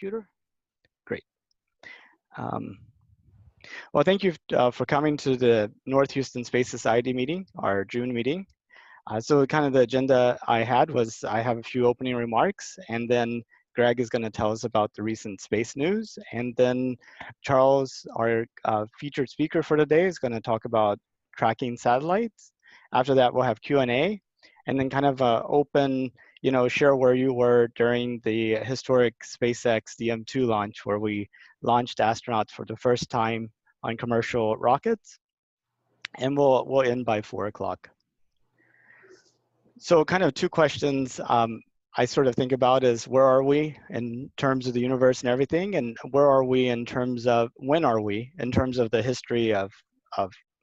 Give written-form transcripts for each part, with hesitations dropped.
computer? Great. Um, well, thank you for coming to the North Houston Space Society meeting, our June meeting. So kind of the agenda I had was I have a few opening remarks, and then Greg is going to tell us about the recent space news. And then Charles, our featured speaker for today, is going to talk about tracking satellites. After that, we'll have Q&A, and then kind of open, share where you were during the historic SpaceX DM2 launch, where we launched astronauts for the first time on commercial rockets. And we'll end by 4 o'clock. So kind of two questions I sort of think about is where are we in terms of the universe and everything, and where are we in terms of, when are we in terms of the history of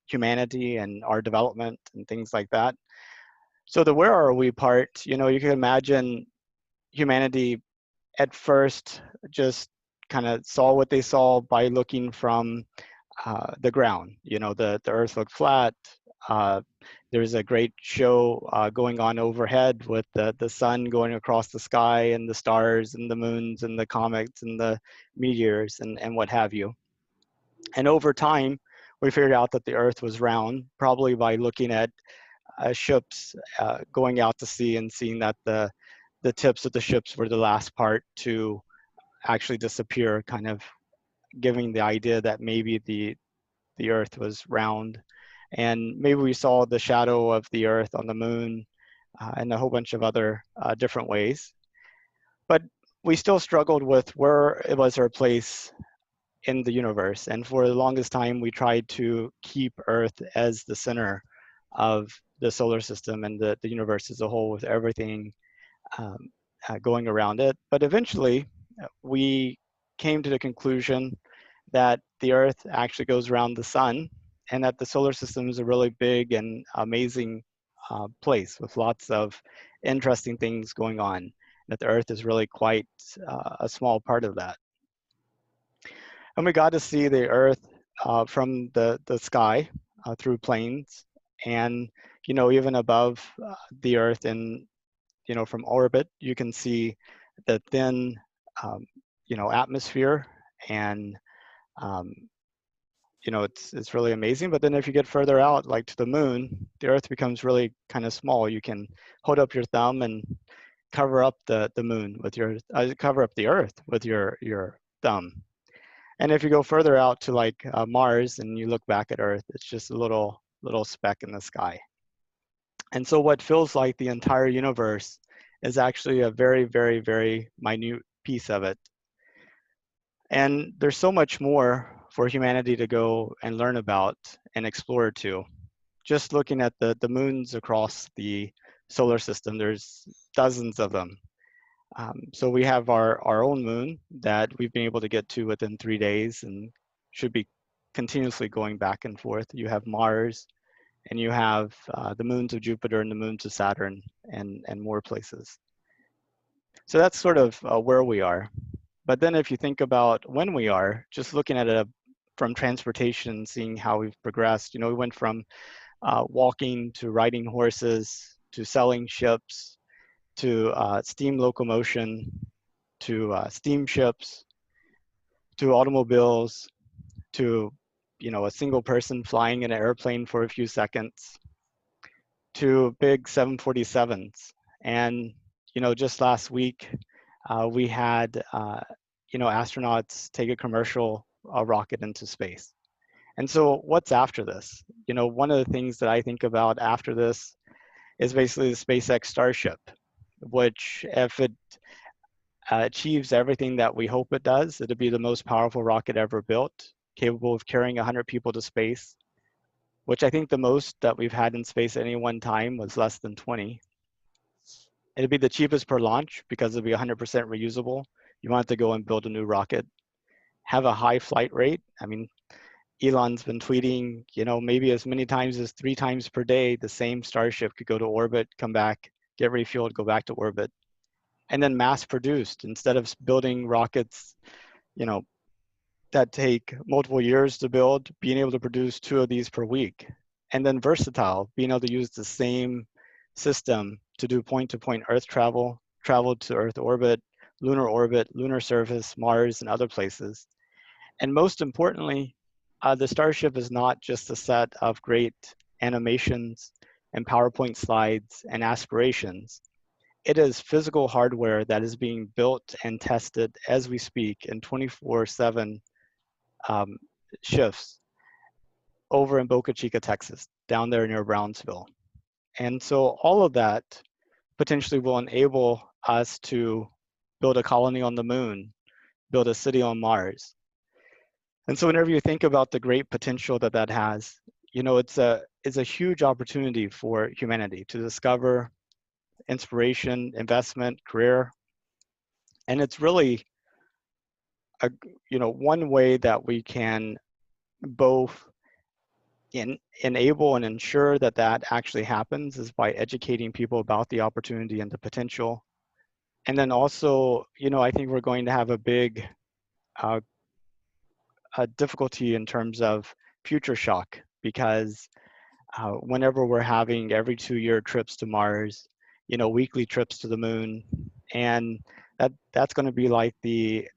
humanity and our development and things like that. So the where are we part, you can imagine humanity at first just kind of saw what they saw by looking from the ground. The Earth looked flat. There's a great show going on overhead with the sun going across the sky and the stars and the moons and the comets and the meteors and what have you. And over time, we figured out that the Earth was round, probably by looking at ships going out to sea and seeing that the tips of the ships were the last part to actually disappear, kind of giving the idea that maybe the Earth was round. And maybe we saw the shadow of the Earth on the moon and a whole bunch of other different ways. But we still struggled with where it was our place in the universe. And for the longest time, we tried to keep Earth as the center of the solar system and the universe as a whole, with everything going around it. But eventually, we came to the conclusion that the Earth actually goes around the sun, and that the solar system is a really big and amazing place with lots of interesting things going on, that the Earth is really quite a small part of that. And we got to see the Earth from the sky through planes, and even above the Earth and from orbit, you can see the thin atmosphere, and it's really amazing. But then if you get further out, like to the moon, the Earth becomes really kind of small. You can hold up your thumb and cover up the moon with your cover up the Earth with your thumb. And if you go further out to like Mars and you look back at Earth, it's just a little speck in the sky. And so what feels like the entire universe is actually a very, very, very minute piece of it. And there's so much more for humanity to go and learn about and explore too. Just looking at the moons across the solar system, there's dozens of them. So we have our own moon that we've been able to get to within 3 days and should be continuously going back and forth. You have Mars, and you have the moons of Jupiter and the moons of Saturn and more places. So that's sort of where we are. But then if you think about when we are, just looking at it from transportation, seeing how we've progressed, we went from walking to riding horses to sailing ships to steam locomotion to steamships to automobiles to a single person flying in an airplane for a few seconds to big 747s. And just last week we had astronauts take a commercial rocket into space. And so what's after this? One of the things that I think about after this is basically the SpaceX Starship, which if it achieves everything that we hope it does, it'll be the most powerful rocket ever built, capable of carrying 100 people to space, which I think the most that we've had in space at any one time was less than 20. It'll be the cheapest per launch because it'll be 100% reusable. You want to go and build a new rocket, have a high flight rate. I mean, Elon's been tweeting, maybe as many times as 3 times per day, the same Starship could go to orbit, come back, get refueled, go back to orbit. And then mass produced, instead of building rockets, that take multiple years to build, being able to produce 2 of these per week. And then versatile, being able to use the same system to do point-to-point Earth travel to Earth orbit, lunar orbit, lunar surface, Mars, and other places. And most importantly, the Starship is not just a set of great animations and PowerPoint slides and aspirations. It is physical hardware that is being built and tested as we speak in 24/7 shifts over in Boca Chica, Texas, down there near Brownsville. And so all of that potentially will enable us to build a colony on the moon, build a city on Mars. And so whenever you think about the great potential that that has, you know, it's a huge opportunity for humanity to discover inspiration, investment, career. And it's really a, you know, one way that we can both enable and ensure that that actually happens is by educating people about the opportunity and the potential. And then also, you know, I think we're going to have a big difficulty in terms of future shock, because whenever we're having every 2-year trips to Mars, you know, weekly trips to the moon, and that's going to be like the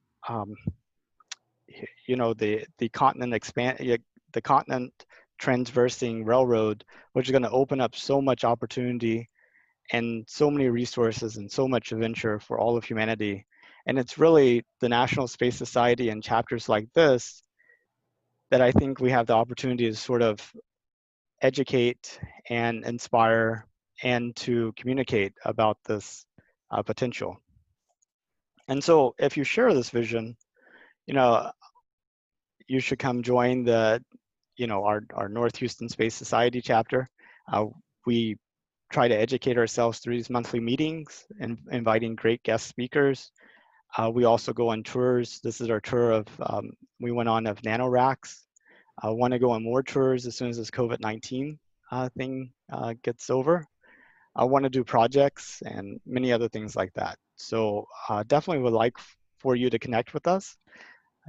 you know, the continent the continent transversing railroad, which is going to open up so much opportunity and so many resources and so much adventure for all of humanity. And it's really the National Space Society and chapters like this that I think we have the opportunity to sort of educate and inspire and to communicate about this potential. And so if you share this vision, you know, you should come join the, you know, our North Houston Space Society chapter. We try to educate ourselves through these monthly meetings and inviting great guest speakers. We also go on tours. This is our tour of, we went on of nanoracks. I want to go on more tours as soon as this COVID-19 thing gets over. I want to do projects and many other things like that. So definitely would like for you to connect with us.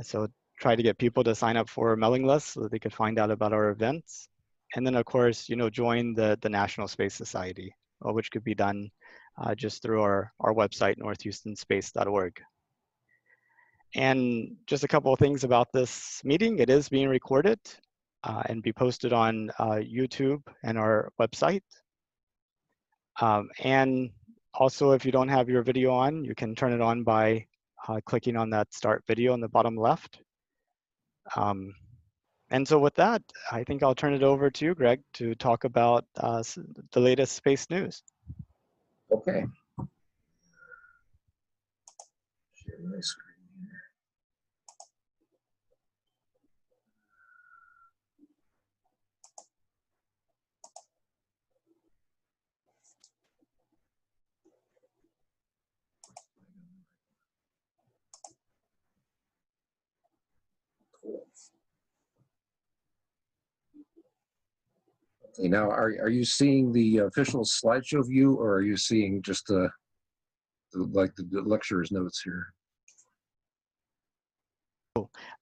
So try to get people to sign up for a mailing list so that they could find out about our events. And then of course, you know, join the National Space Society, which could be done just through our website, northhoustonspace.org. And just a couple of things about this meeting. It is being recorded and be posted on YouTube and our website. And also, if you don't have your video on, you can turn it on by clicking on that start video in the bottom left. And so with that, I think I'll turn it over to you, Greg, to talk about the latest space news. Okay. Share my screen here. Cool. Okay, now are you seeing the official slideshow view, or are you seeing just like the lecturer's notes here?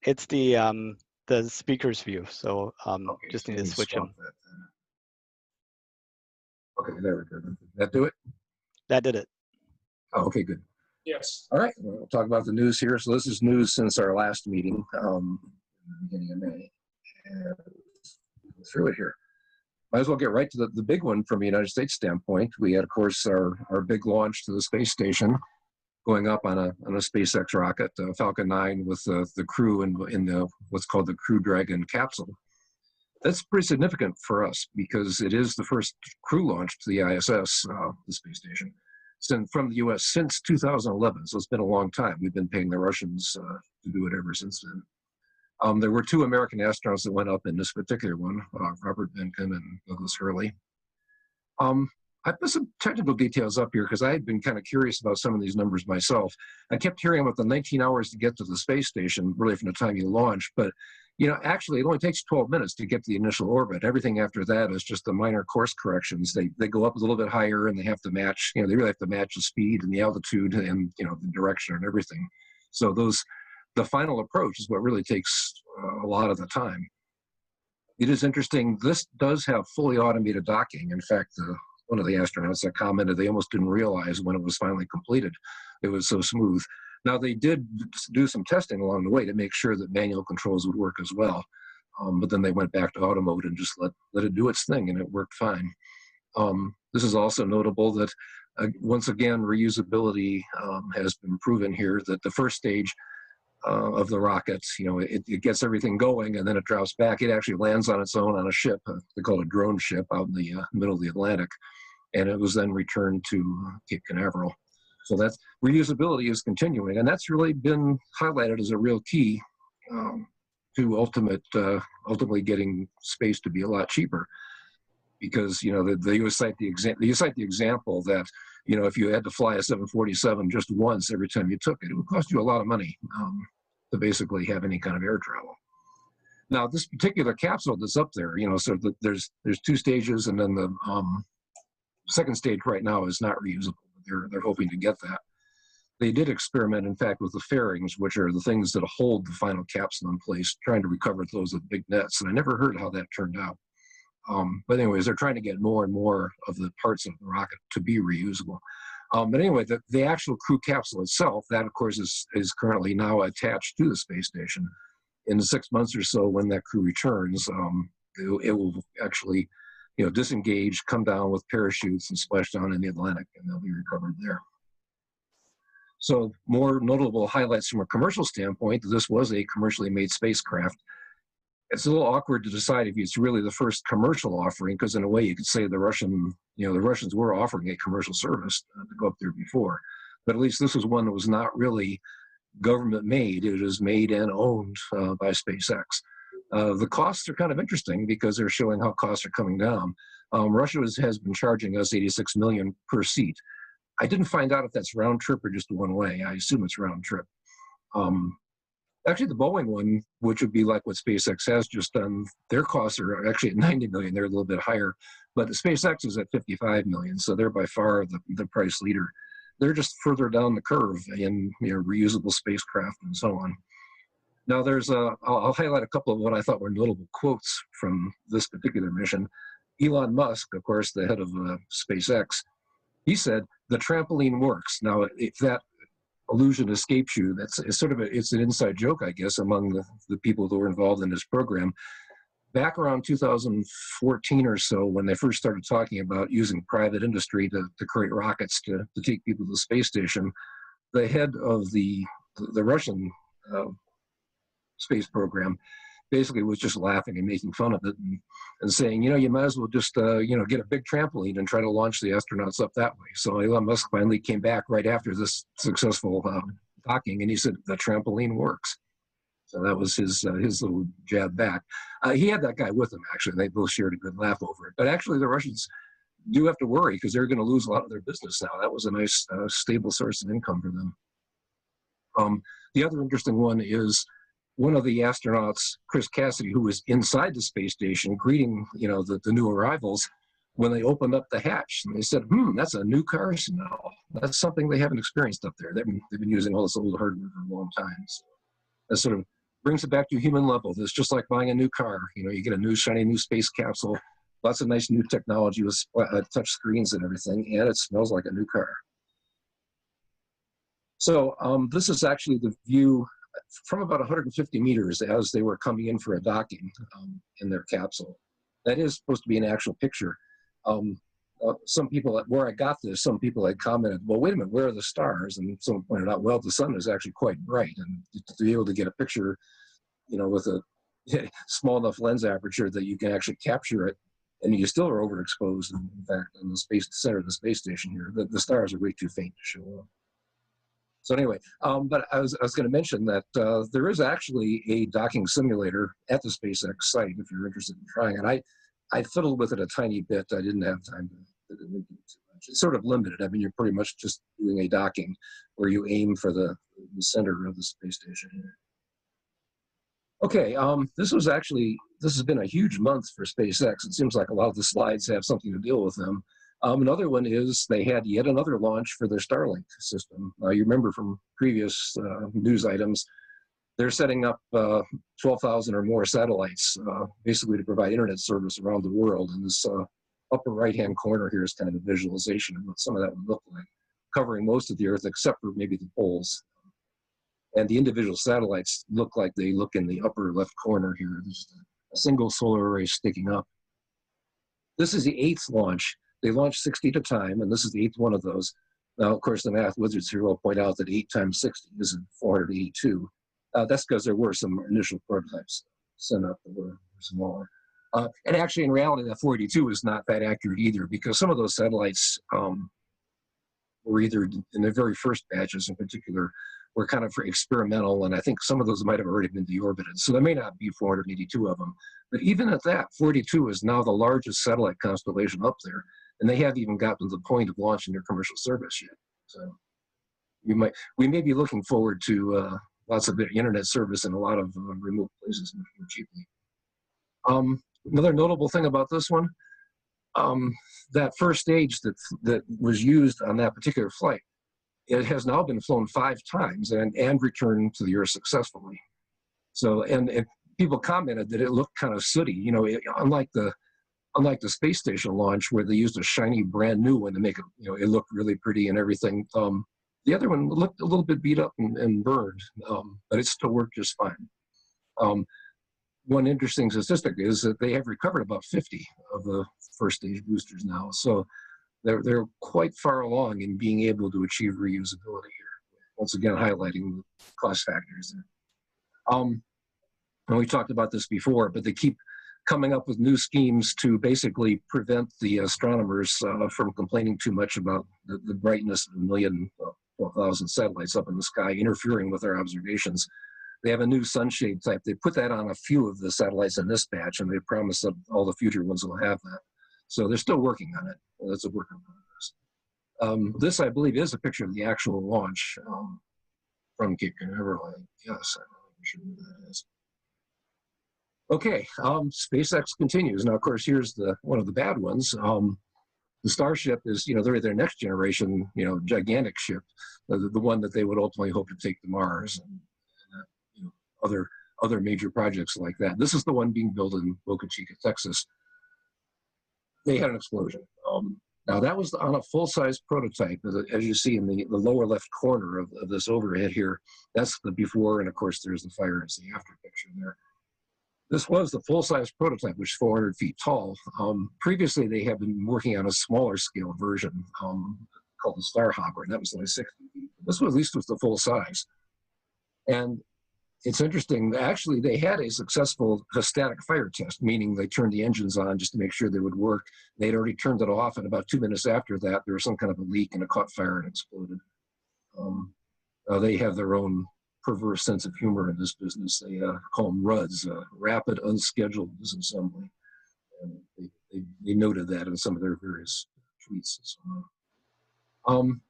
It's the speaker's view, so Okay, just so need to switch them. Okay, there we go. Did that do it? That did it. Oh, okay, good. Yes. All right, we'll talk about the news here. So this is news since our last meeting, in the beginning of May. And go through it here. Might as well get right to the big one from a United States standpoint. We had, of course, our big launch to the space station, going up on a SpaceX rocket, Falcon 9, with the crew in the what's called the Crew Dragon capsule. That's pretty significant for us because it is the first crew launch to the ISS, the space station, from the U.S. since 2011. So it's been a long time. We've been paying the Russians to do it ever since then. There were 2 American astronauts that went up in this particular one, Robert Benkin and Douglas Hurley. I put some technical details up here because I had been kind of curious about some of these numbers myself. I kept hearing about the 19 hours to get to the space station, really from the time you launch, but you know, actually it only takes 12 minutes to get to the initial orbit. Everything after that is just the minor course corrections. They go up a little bit higher and they have to match, you know, they really have to match the speed and the altitude and, you know, the direction and everything. So the final approach is what really takes a lot of the time. It is interesting, this does have fully automated docking. In fact, one of the astronauts that commented they almost didn't realize when it was finally completed. It was so smooth. Now, they did do some testing along the way to make sure that manual controls would work as well. But then they went back to auto mode and just let it do its thing, and it worked fine. This is also notable that, once again, reusability has been proven here, that the first stage of the rockets, it gets everything going and then it drops back. It actually lands on its own on a ship, they call it a drone ship, out in the middle of the Atlantic, and it was then returned to Cape Canaveral. So that's reusability is continuing, and that's really been highlighted as a real key to ultimately getting space to be a lot cheaper. Because they cite the example that if you had to fly a 747 just once every time you took it, it would cost you a lot of money to basically have any kind of air travel. Now, this particular capsule that's up there, so there's two stages, and then the second stage right now is not reusable. They're hoping to get that. They did experiment, in fact, with the fairings, which are the things that hold the final capsule in place, trying to recover those with big nets. And I never heard how that turned out. But anyways, they're trying to get more and more of the parts of the rocket to be reusable. But anyway, the actual crew capsule itself, that of course is currently now attached to the space station. In 6 months or so, when that crew returns, it will actually, disengage, come down with parachutes and splash down in the Atlantic, and they'll be recovered there. So more notable highlights from a commercial standpoint, this was a commercially made spacecraft. It's a little awkward to decide if it's really the first commercial offering, because in a way you could say the Russians were offering a commercial service to go up there before. But at least this was one that was not really government made. It was made and owned by SpaceX. The costs are kind of interesting because they're showing how costs are coming down. Russia has been charging us $86 million per seat. I didn't find out if that's round trip or just one way. I assume it's round trip. Actually, the Boeing one, which would be like what SpaceX has just done, their costs are actually at $90 million. They're a little bit higher, but the SpaceX is at $55 million, so they're by far the price leader. They're just further down the curve in reusable spacecraft and so on. Now, I'll highlight a couple of what I thought were notable quotes from this particular mission. Elon Musk, of course, the head of SpaceX, he said, "The trampoline works." Now, if that allusion escapes you, it's an inside joke, I guess, among the people that were involved in this program. Back around 2014 or so, when they first started talking about using private industry to create rockets to take people to the space station, the head of the Russian space program basically was just laughing and making fun of it and saying, you might as well just, get a big trampoline and try to launch the astronauts up that way. So Elon Musk finally came back right after this successful docking, and he said, "The trampoline works." So that was his little jab back. He had that guy with him, actually. They both shared a good laugh over it. But actually, the Russians do have to worry because they're going to lose a lot of their business now. That was a nice, stable source of income for them. The other interesting one is one of the astronauts, Chris Cassidy, who was inside the space station greeting, the new arrivals, when they opened up the hatch, and they said, "That's a new car smell." That's something they haven't experienced up there. They've been using all this old hardware for a long time. So that sort of brings it back to a human level. It's just like buying a new car. You get a new, shiny new space capsule, lots of nice new technology with touch screens and everything, and it smells like a new car. So this is actually the view from about 150 meters as they were coming in for a docking in their capsule. That is supposed to be an actual picture. Some people, where I got this, some people had commented, "Well, wait a minute, where are the stars?" And someone pointed out, well, the sun is actually quite bright, and to be able to get a picture, with a small enough lens aperture that you can actually capture it, and you still are overexposed. In fact, in the center of the space station here, the stars are way too faint to show up. So anyway, but I was going to mention that there is actually a docking simulator at the SpaceX site if you're interested in trying it. I fiddled with it a tiny bit. I didn't have time to do too much. It's sort of limited. I mean, you're pretty much just doing a docking where you aim for the center of the space station here. Okay, this has been a huge month for SpaceX. It seems like a lot of the slides have something to deal with them. Another one is they had yet another launch for their Starlink system. You remember from previous news items, they're setting up 12,000 or more satellites, basically to provide internet service around the world. And this upper right-hand corner here is kind of a visualization of what some of that would look like, covering most of the Earth except for maybe the poles. And the individual satellites look like they look in the upper left corner here. There's a single solar array sticking up. This is the 8th launch. They launched 60 at a time, and this is the 8th one of those. Now, of course, the math wizards here will point out that 8 times 60 is 482. That's because there were some initial prototypes sent up that were smaller. And actually, in reality, that 482 is not that accurate either, because some of those satellites were either in the very first batches in particular were kind of for experimental, and I think some of those might have already been deorbited. So there may not be 482 of them. But even at that, 42 is now the largest satellite constellation up there, and they haven't even gotten to the point of launching their commercial service yet. So we may be looking forward to lots of internet service in a lot of remote places much more cheaply. Another notable thing about this one, that first stage that was used on that particular flight, it has now been flown 5 times and returned to the Earth successfully. So, and people commented that it looked kind of sooty, you know, unlike the space station launch where they used a shiny brand new one to make it, you know, it looked really pretty and everything. The other one looked a little bit beat up and burned, but it still worked just fine. One interesting statistic is that they have recovered about 50 of the first stage boosters now. So they're quite far along in being able to achieve reusability here. Once again, highlighting the cost factors there. And we talked about this before, but they keep coming up with new schemes to basically prevent the astronomers from complaining too much about the brightness of 12,000 satellites up in the sky interfering with our observations. They have a new sunshade type. They put that on a few of the satellites in this batch, and they promise that all the future ones will have that. So they're still working on it. That's a work in progress. This, I believe, is a picture of the actual launch from Cape Canaveral. Yes, I'm not sure who that is. Okay, SpaceX continues. Now, of course, here's one of the bad ones. The Starship is, you know, their next generation, you know, gigantic ship, the one that they would ultimately hope to take to Mars and you know, other major projects like that. This is the one being built in Boca Chica, Texas. They had an explosion. Now that was on a full-size prototype, as you see in the lower left corner of this overhead here. That's the before, and of course there's the fire as the after picture there. This was the full-size prototype, which is 400 feet tall. Previously, they have been working on a smaller scale version called the Starhopper, and that was only 60 feet. This was, at least was the full size. And it's interesting, actually, they had a successful static fire test, meaning they turned the engines on just to make sure they would work. They'd already turned it off, and about 2 minutes after that, there was some kind of a leak, and it caught fire and exploded. They have their own perverse sense of humor in this business. They call them RUDs, Rapid Unscheduled Disassembly. And they noted that in some of their various tweets and so on.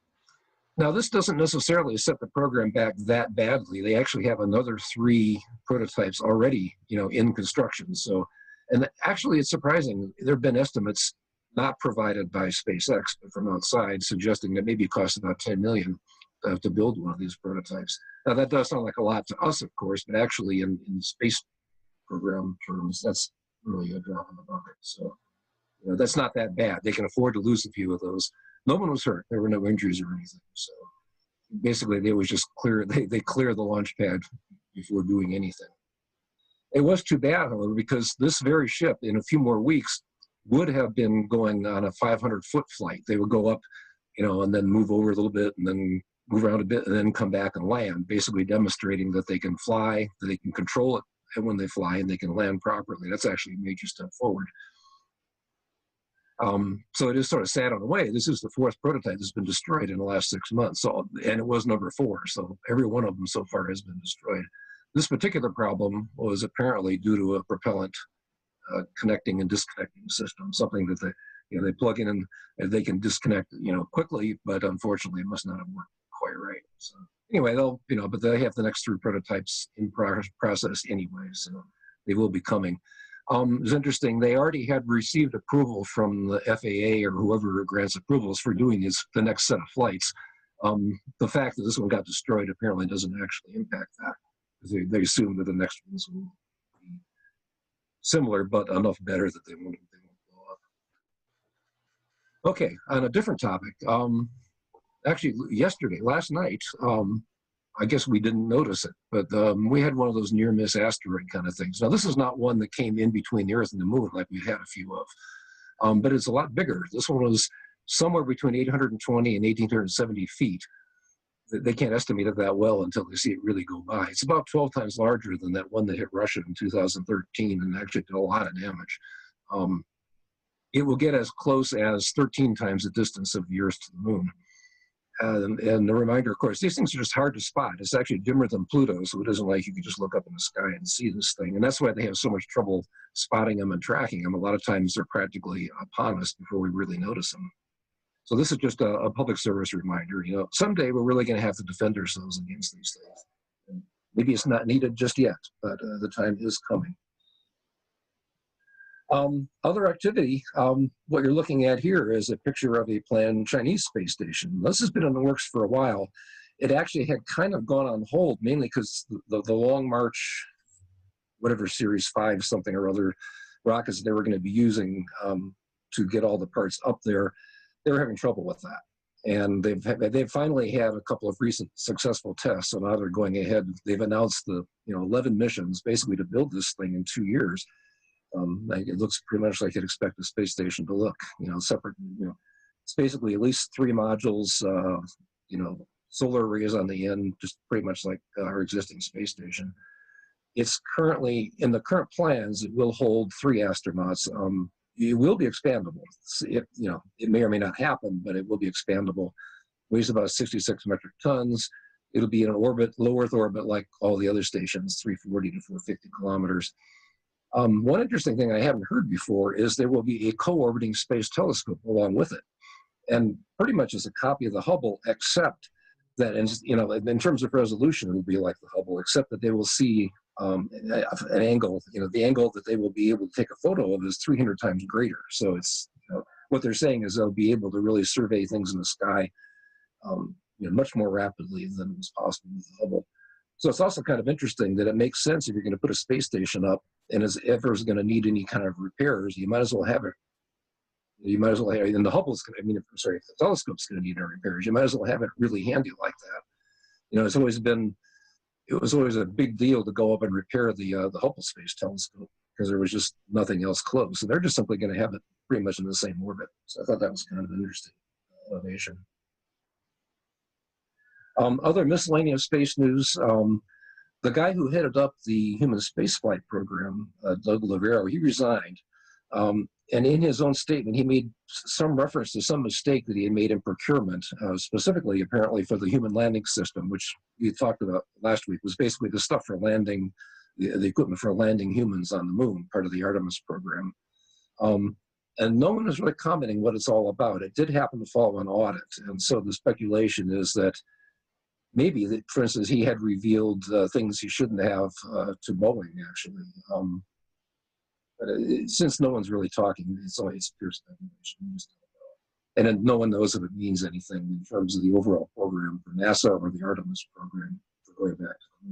Now, this doesn't necessarily set the program back that badly. They actually have another 3 prototypes already, you know, in construction. So, and actually, it's surprising. There have been estimates not provided by SpaceX, but from outside, suggesting that maybe it costs about $10 million to build one of these prototypes. Now, that does sound like a lot to us, of course, but actually, in space program terms, that's really a drop in the bucket. So, you know, that's not that bad. They can afford to lose a few of those. No one was hurt. There were no injuries or anything. So basically, they was just clear. They clear the launch pad before doing anything. It was too bad, however, because this very ship, in a few more weeks, would have been going on a 500-foot flight. They would go up, you know, and then move over a little bit, and then move around a bit, and then come back and land, basically demonstrating that they can fly, that they can control it when they fly, and they can land properly. That's actually a major step forward. So it is sort of sad on the way. This is the 4th prototype that's been destroyed in the last 6 months. So, and it was number 4. So every one of them so far has been destroyed. This particular problem was apparently due to a propellant connecting and disconnecting system, something that they plug in and they can disconnect, you know, quickly, but unfortunately it must not have worked quite right. So anyway, but they have the next 3 prototypes in process anyway, so they will be coming. It's interesting, they already had received approval from the FAA or whoever grants approvals for doing the next set of flights. The fact that this one got destroyed apparently doesn't actually impact that, because they assume that the next ones will be similar, but enough better that they won't blow up. Okay, on a different topic, actually last night, I guess we didn't notice it, but we had one of those near miss asteroid kind of things. Now, this is not one that came in between the Earth and the Moon like we've had a few of, but it's a lot bigger. This one was somewhere between 820 and 1870 feet. They can't estimate it that well until they see it really go by. It's about 12 times larger than that one that hit Russia in 2013 and actually did a lot of damage. It will get as close as 13 times the distance of the Earth to the Moon. And the reminder, of course, these things are just hard to spot. It's actually dimmer than Pluto, so it isn't like you can just look up in the sky and see this thing. And that's why they have so much trouble spotting them and tracking them. A lot of times they're practically upon us before we really notice them. So this is just a public service reminder. You know, someday we're really going to have to defend ourselves against these things. And maybe it's not needed just yet, but the time is coming. Other activity, what you're looking at here is a picture of a planned Chinese space station. This has been in the works for a while. It actually had kind of gone on hold, mainly because the Long March, whatever Series 5 something or other rockets they were going to be using to get all the parts up there, they were having trouble with that. And they've finally had a couple of recent successful tests, so now they're going ahead. They've announced the 11 missions basically to build this thing in 2 years. It looks pretty much like you'd expect a space station to look, separate, it's basically at least 3 modules, solar arrays on the end, just pretty much like our existing space station. It's currently, in the current plans, it will hold 3 astronauts. It will be expandable. It may or may not happen, but it will be expandable. Weighs about 66 metric tons. It'll be in an orbit, low Earth orbit, like all the other stations, 340 to 450 kilometers. One interesting thing I haven't heard before is there will be a co-orbiting space telescope along with it. And pretty much as a copy of the Hubble, except that, in terms of resolution, it will be like the Hubble, except that they will see an angle, the angle that they will be able to take a photo of is 300 times greater. So it's, what they're saying is they'll be able to really survey things in the sky, much more rapidly than was possible with the Hubble. So it's also kind of interesting that it makes sense if you're going to put a space station up and if it's going to need any kind of repairs, you might as well have it. You might as well have it. And the Hubble's going to, if the telescope's going to need any repairs, you might as well have it really handy like that. It was always a big deal to go up and repair the Hubble Space Telescope because there was just nothing else close. So they're just simply going to have it pretty much in the same orbit. So I thought that was kind of an interesting innovation. Other miscellaneous space news, the guy who headed up the human spaceflight program, Doug Lavero, he resigned. And in his own statement, he made some reference to some mistake that he had made in procurement, specifically apparently for the human landing system, which we talked about last week, was basically the stuff for landing, the equipment for landing humans on the moon, part of the Artemis program. And no one is really commenting what it's all about. It did happen to follow an audit. And so the speculation is that maybe, for instance, he had revealed things he shouldn't have to Boeing, actually. But since no one's really talking, it's always pure speculation. And then no one knows if it means anything in terms of the overall program for NASA or the Artemis program for going back to the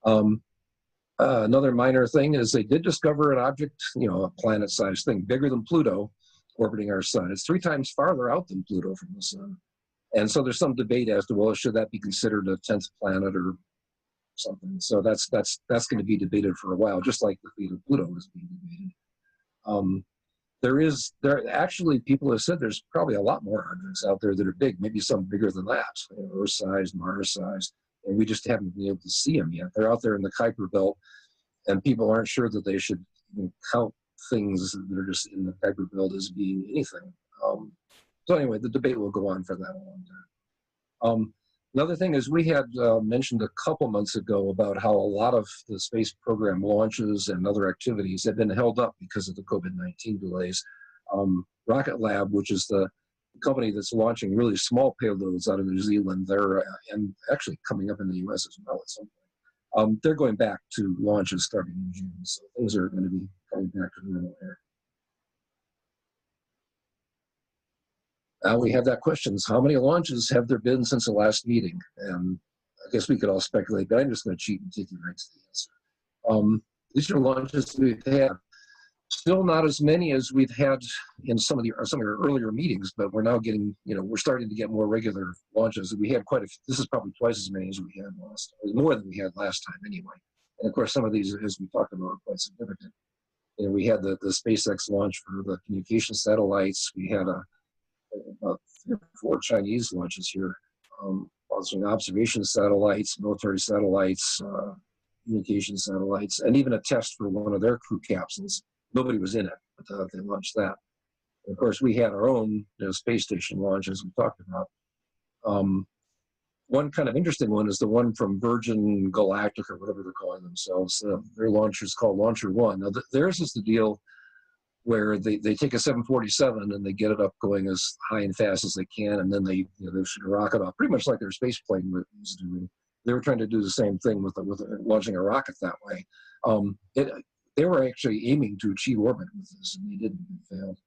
moon. Another minor thing is they did discover an object, a planet-sized thing, bigger than Pluto, orbiting our sun. It's 3 times farther out than Pluto from the sun. And so there's some debate as to, well, should that be considered a 10th planet or something? So that's going to be debated for a while, just like the fate of Pluto is being debated. There actually, people have said there's probably a lot more objects out there that are big, maybe some bigger than that, Earth-sized, Mars-sized, and we just haven't been able to see them yet. They're out there in the Kuiper Belt, and people aren't sure that they should count things that are just in the Kuiper Belt as being anything. So anyway, the debate will go on for that a long time. Another thing is we had mentioned a couple months ago about how a lot of the space program launches and other activities have been held up because of the COVID-19 delays. Rocket Lab, which is the company that's launching really small payloads out of New Zealand, they're and actually coming up in the US as well at some point. They're going back to launches starting in June, so things are going to be coming back to normal here. Now we have that question, how many launches have there been since the last meeting? And I guess we could all speculate, but I'm just going to cheat and take you right to the answer. These are launches we've had Still not as many as we've had in some of our earlier meetings, but we're now getting, we're starting to get more regular launches. We had this is probably twice as many as we had more than we had last time anyway. And of course, some of these, as we talked about, are quite significant. We had the SpaceX launch for the communication satellites. We had about 3 or 4 Chinese launches here, launching observation satellites, military satellites, communication satellites, and even a test for one of their crew capsules. Nobody was in it, but they launched that. And of course, we had our own space station launch, as we talked about. One kind of interesting one is the one from Virgin Galactic, or whatever they're calling themselves. Their launcher is called Launcher One. Now, theirs is the deal where they take a 747 and they get it up going as high and fast as they can, and then they shoot a rocket off, pretty much like their space plane was doing. They were trying to do the same thing with launching a rocket that way. They were actually aiming to achieve orbit with this, and they didn't. They failed.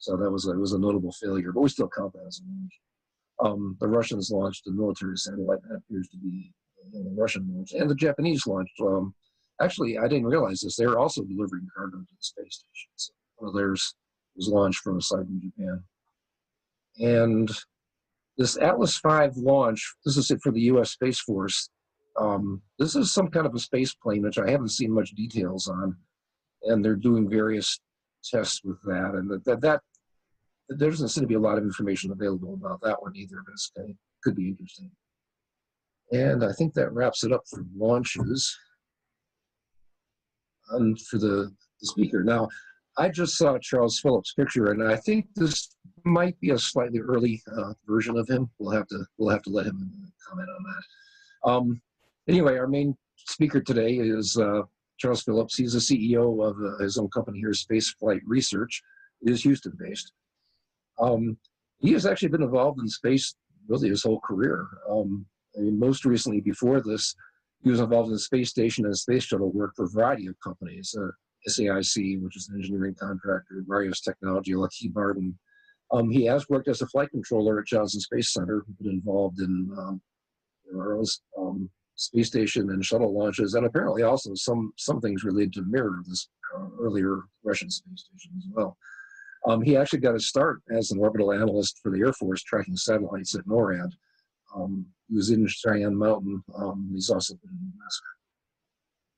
So that was a notable failure, but we still count that as a launch. The Russians launched a military satellite that appears to be the Russian launch, and the Japanese launched. Actually, I didn't realize this. They were also delivering cargo to the space station. So one of theirs was launched from a site in Japan. And this Atlas V launch, this is it for the U.S. Space Force. This is some kind of a space plane, which I haven't seen much details on, and they're doing various tests with that. And that there doesn't seem to be a lot of information available about that one either, but it could be interesting. And I think that wraps it up for launches. And for the speaker. Now, I just saw Charles Phillips' picture, and I think this might be a slightly early version of him. We'll have to let him comment on that. Anyway, our main speaker today is Charles Phillips. He's the CEO of his own company here, Space Flight Research. It is Houston-based. He has actually been involved in space really his whole career. Most recently, before this, he was involved in the space station and space shuttle work for a variety of companies. SAIC, which is an engineering contractor, Various Technology, Lockheed Martin. He has worked as a flight controller at Johnson Space Center, been involved in our own space station and shuttle launches, and apparently also some things related to Mir, this earlier Russian space station as well. He actually got his start as an orbital analyst for the Air Force tracking satellites at NORAD. He was in Cheyenne Mountain. He's also been in Alaska.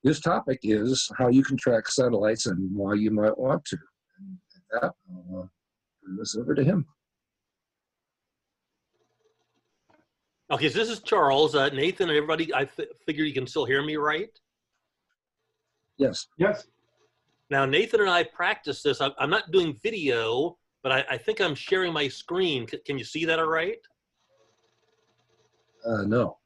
His topic is how you can track satellites and why you might want to. And at that, I'll turn this over to him. Okay, so this is Charles. Nathan and everybody, I figure you can still hear me, right? Yes. Yes. Now, Nathan and I practiced this. I'm not doing video, but I think I'm sharing my screen. Can you see that all right? No.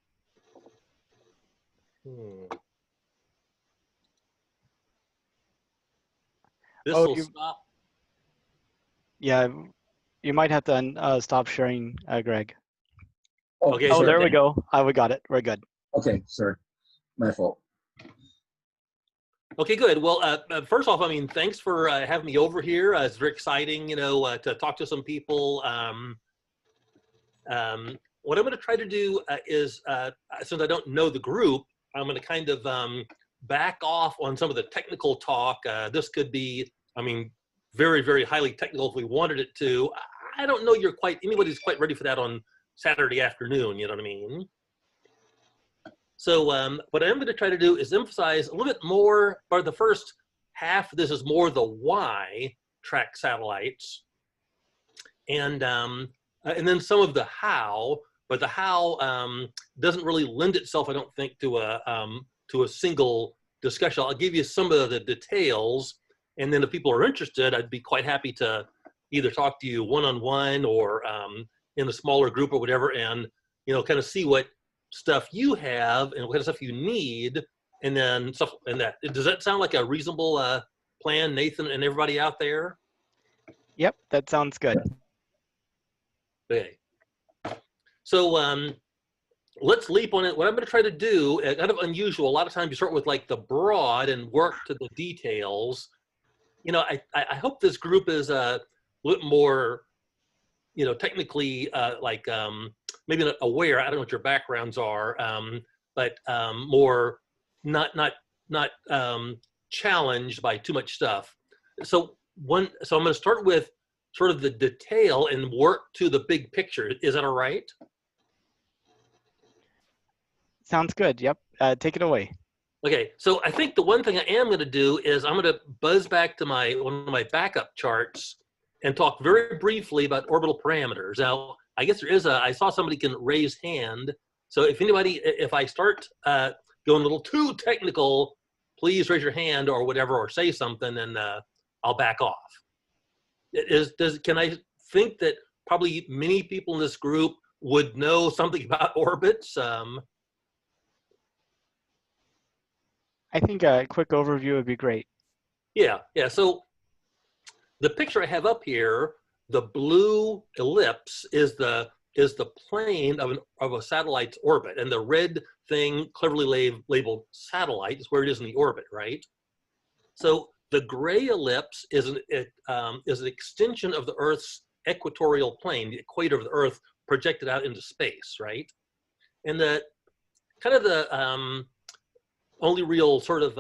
This will stop. Yeah, you might have to stop sharing, Greg. Okay, Oh, sure there we thing. go. We got it. We're good. Okay, sorry. My fault. Okay, good. Well, first off, I mean, thanks for having me over here. It's very exciting, to talk to some people. What I'm going to try to do is, since I don't know the group, I'm going to kind of back off on some of the technical talk. This could be, I mean, very, very highly technical if we wanted it to. I don't know anybody's quite ready for that on Saturday afternoon, you know what I mean? So what I'm going to try to do is emphasize a little bit more, or the first half of this is more the why track satellites, and then some of the how, but the how doesn't really lend itself, I don't think, to a single discussion. I'll give you some of the details, and then if people are interested, I'd be quite happy to either talk to you one-on-one or in a smaller group or whatever, and kind of see what stuff you have and what kind of stuff you need, and then stuff and that. Does that sound like a reasonable plan, Nathan and everybody out there? Yep, that sounds good. Okay. So let's leap on it. What I'm going to try to do, kind of unusual, a lot of times you start with like the broad and work to the details. I hope this group is a little more, technically maybe not aware. I don't know what your backgrounds are, but more not challenged by too much stuff. so I'm going to start with sort of the detail and work to the big picture. Is that all right? Sounds good. Yep. Take it away. Okay, so I think the one thing I am going to do is I'm going to buzz back to one of my backup charts and talk very briefly about orbital parameters. Now, I guess I saw somebody can raise hand. So if I start going a little too technical, please raise your hand or whatever, or say something, and I'll back off. Can I think that probably many people in this group would know something about orbits? I think a quick overview would be great. Yeah. So the picture I have up here, the blue ellipse is the plane of a satellite's orbit, and the red thing cleverly labeled satellite is where it is in the orbit, right? So the gray ellipse is an extension of the Earth's equatorial plane, the equator of the Earth projected out into space, right? And the only real sort of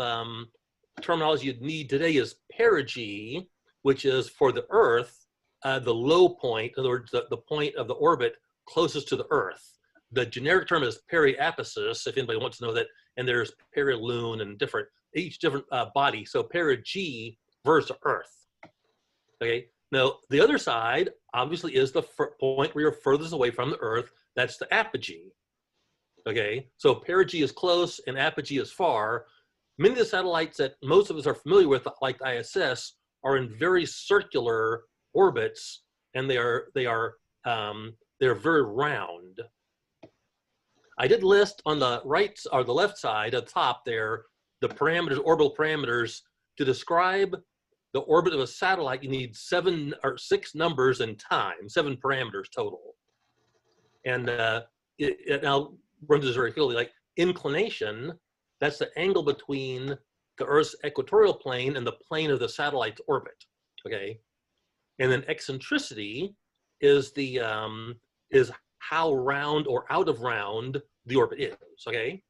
terminology you'd need today is perigee, which is for the Earth, the low point, in other words, the point of the orbit closest to the Earth. The generic term is periapsis, if anybody wants to know that, and there's perilune and each different body. So perigee versus Earth. Okay. Now the other side obviously is the point where you're furthest away from the Earth. That's the apogee. Okay, so perigee is close and apogee is far. Many of the satellites that most of us are familiar with, like the ISS, are in very circular orbits, and they are very round. I did list on the right or the left side at the top there the parameters, orbital parameters. To describe the orbit of a satellite, you need 7 or 6 numbers in time, 7 parameters total. And I'll run this very quickly. Like inclination, that's the angle between the Earth's equatorial plane and the plane of the satellite's orbit. Okay, and then eccentricity is is how round or out of round the orbit is. Okay,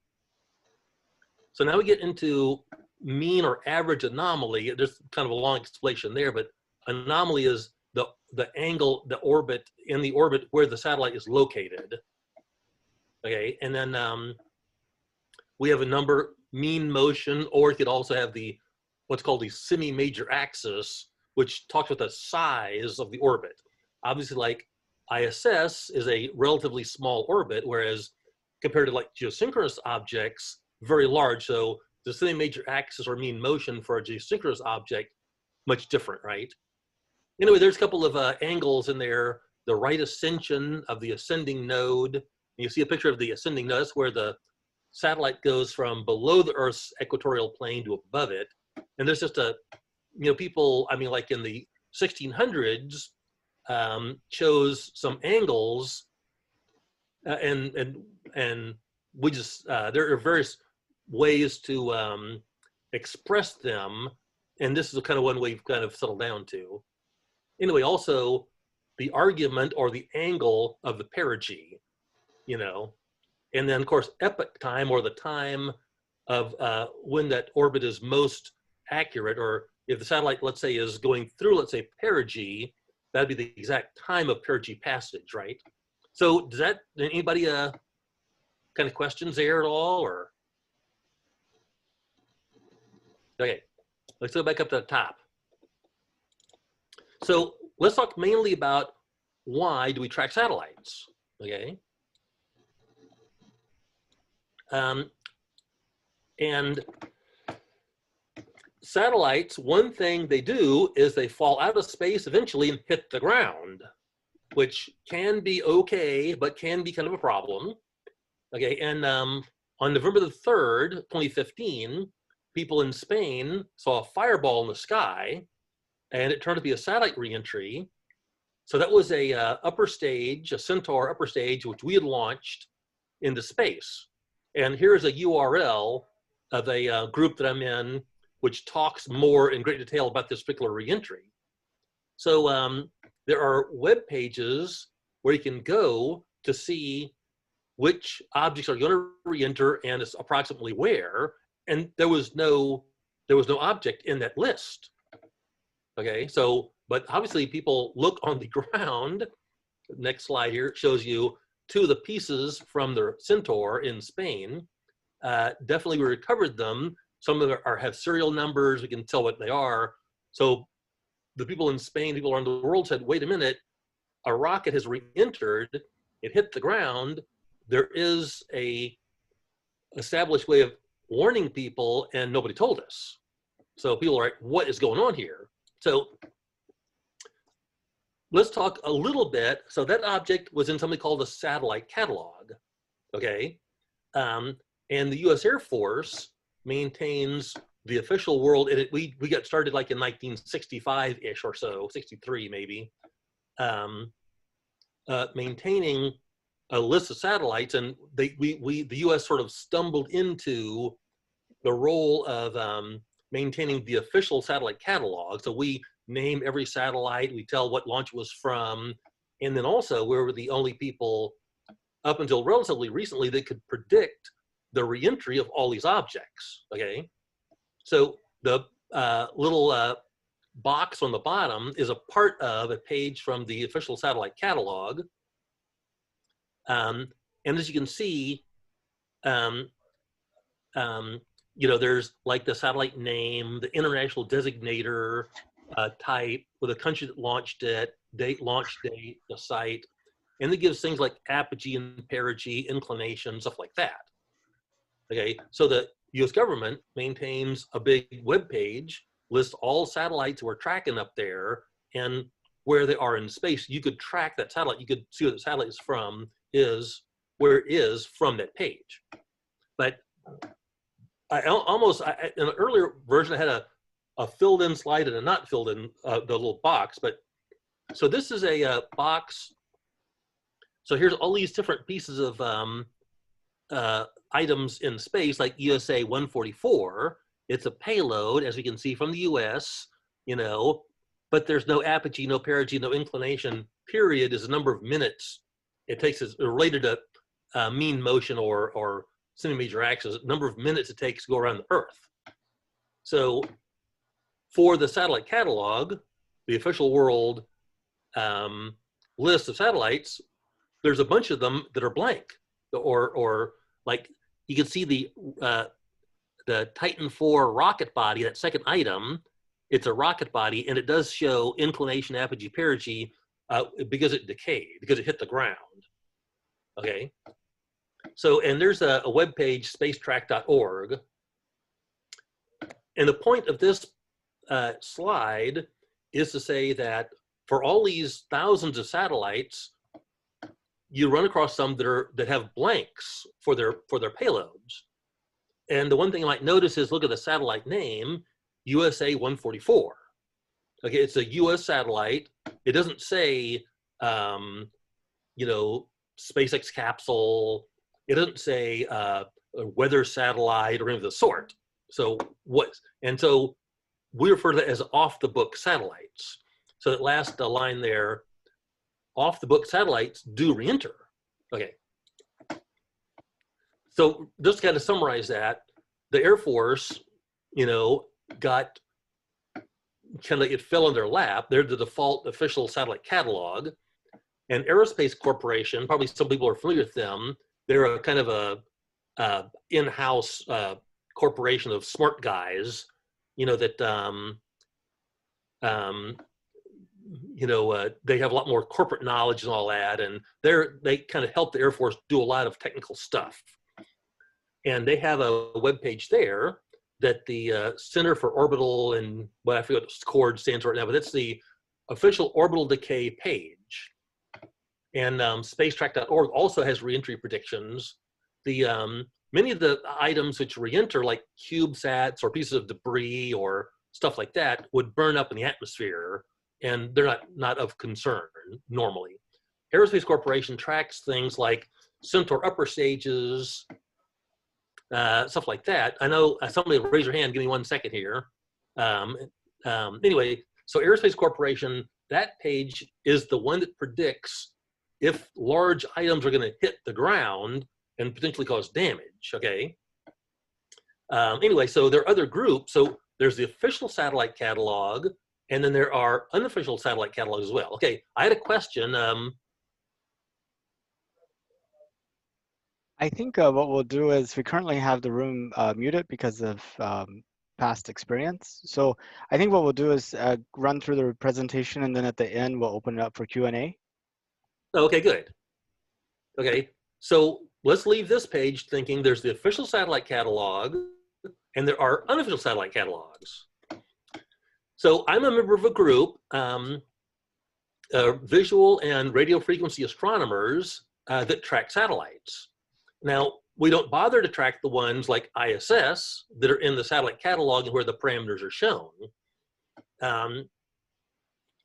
so now we get into mean or average anomaly. There's kind of a long explanation there, but anomaly is the angle, the orbit in the orbit where the satellite is located. Okay, and then we have a number, mean motion, or you could also have what's called the semi-major axis, which talks about the size of the orbit. Obviously, like ISS is a relatively small orbit, whereas compared to like geosynchronous objects, very large. So the semi-major axis or mean motion for a geosynchronous object, much different, right? Anyway, there's a couple of angles in there. The right ascension of the ascending node. You see a picture of the ascending node. That's where the satellite goes from below the Earth's equatorial plane to above it. And there's just people, I mean, like in the 1600s, chose some angles, and we just there are various ways to express them, and this is the kind of one we've kind of settled down to. Anyway, also the argument or the angle of the perigee, and then of course epoch time, or the time of when that orbit is most accurate, or if the satellite, let's say, is going through, let's say, perigee, that'd be the exact time of perigee passage, right? So does that, anybody kind of questions there at all, or? Okay, let's go back up to the top. So let's talk mainly about why do we track satellites, okay? And satellites, one thing they do is they fall out of space eventually and hit the ground, which can be okay, but can be kind of a problem. Okay, and on November the 3rd, 2015, people in Spain saw a fireball in the sky, and it turned to be a satellite reentry. So that was a upper stage, a Centaur upper stage, which we had launched into space. And here's a URL of a group that I'm in, which talks more in great detail about this particular reentry. So there are web pages where you can go to see which objects are going to reenter and it's approximately where. And there was no object in that list. Okay, so, but obviously people look on the ground. Next slide here shows you two of the pieces from the Centaur in Spain. Definitely we recovered them. Some of them have serial numbers. We can tell what they are. So the people in Spain, people around the world said, wait a minute, a rocket has re-entered. It hit the ground. There is a established way of warning people and nobody told us. So people are like, what is going on here? So let's talk a little bit. So that object was in something called a satellite catalog, okay? And the US Air Force maintains the official world, and we got started like in 1965-ish or so, 63 maybe, maintaining a list of satellites, and the US sort of stumbled into the role of maintaining the official satellite catalog. So we name every satellite, we tell what launch it was from, and then also we were the only people up until relatively recently that could predict the reentry of all these objects, okay? So the little box on the bottom is a part of a page from the official satellite catalog. And as you can see, you know, there's like the satellite name, the international designator type, with a country that launched it, date, launch date, the site, and it gives things like apogee and perigee, inclination, stuff like that. Okay, so the US government maintains a big web page, lists all satellites we're tracking up there and where they are in space. You could track that satellite. You could see what the satellite is from, is where it is from that page. But I almost, in an earlier version, I had a filled in slide and a not filled in, the little box. But so this is a box. So here's all these different pieces of items in space, like USA 144. It's a payload, as we can see from the US, you know, but there's no apogee, no perigee, no inclination. Period is the number of minutes it takes, is related to mean motion or semi-major axis, number of minutes it takes to go around the Earth. So for the satellite catalog, the official world list of satellites, there's a bunch of them that are blank, or like you can see the Titan IV rocket body, that second item. It's a rocket body, and it does show inclination, apogee, perigee, because it decayed, because it hit the ground. Okay. So, and there's a web page, spacetrack.org. And the point of this slide is to say that for all these thousands of satellites, you run across some that have blanks for their payloads. And the one thing you might notice is, look at the satellite name, USA 144. Okay, it's a US satellite. It doesn't say, you know, SpaceX capsule. It doesn't say a weather satellite or anything of the sort. So so we refer to that as off the book satellites. So that last line there, off the book satellites do reenter. Okay. So just kind of summarize that, the Air Force, you know, got kind of, it fell in their lap. They're the default official satellite catalog. And Aerospace Corporation, probably some people are familiar with them. They're a kind of a in-house corporation of smart guys, you know, that you know, they have a lot more corporate knowledge and all that, and they kind of help the Air Force do a lot of technical stuff. And they have a web page there that the Center for Orbital, and well, I forget what CORD stands for right now, but it's the official orbital decay page. And spacetrack.org also has reentry predictions. The many of the items which reenter, like CubeSats or pieces of debris or stuff like that, would burn up in the atmosphere, and they're not of concern normally. Aerospace Corporation tracks things like Centaur upper stages, stuff like that. I know somebody will raise your hand. Give me 1 second here. Anyway, so Aerospace Corporation, that page is the one that predicts if large items are going to hit the ground and potentially cause damage. Okay. Anyway, so there are other groups. So there's the official satellite catalog, And then there are unofficial satellite catalogs as well. Okay, I had a question. I think what we'll do is we currently have the room muted because of past experience. So I think what we'll do is run through the presentation, and then at the end we'll open it up for Q&A. Okay, good. Okay, so let's leave this page thinking there's the official satellite catalog and there are unofficial satellite catalogs. So I'm a member of a group, visual and radio frequency astronomers that track satellites. Now, we don't bother to track the ones like ISS that are in the satellite catalog and where the parameters are shown. And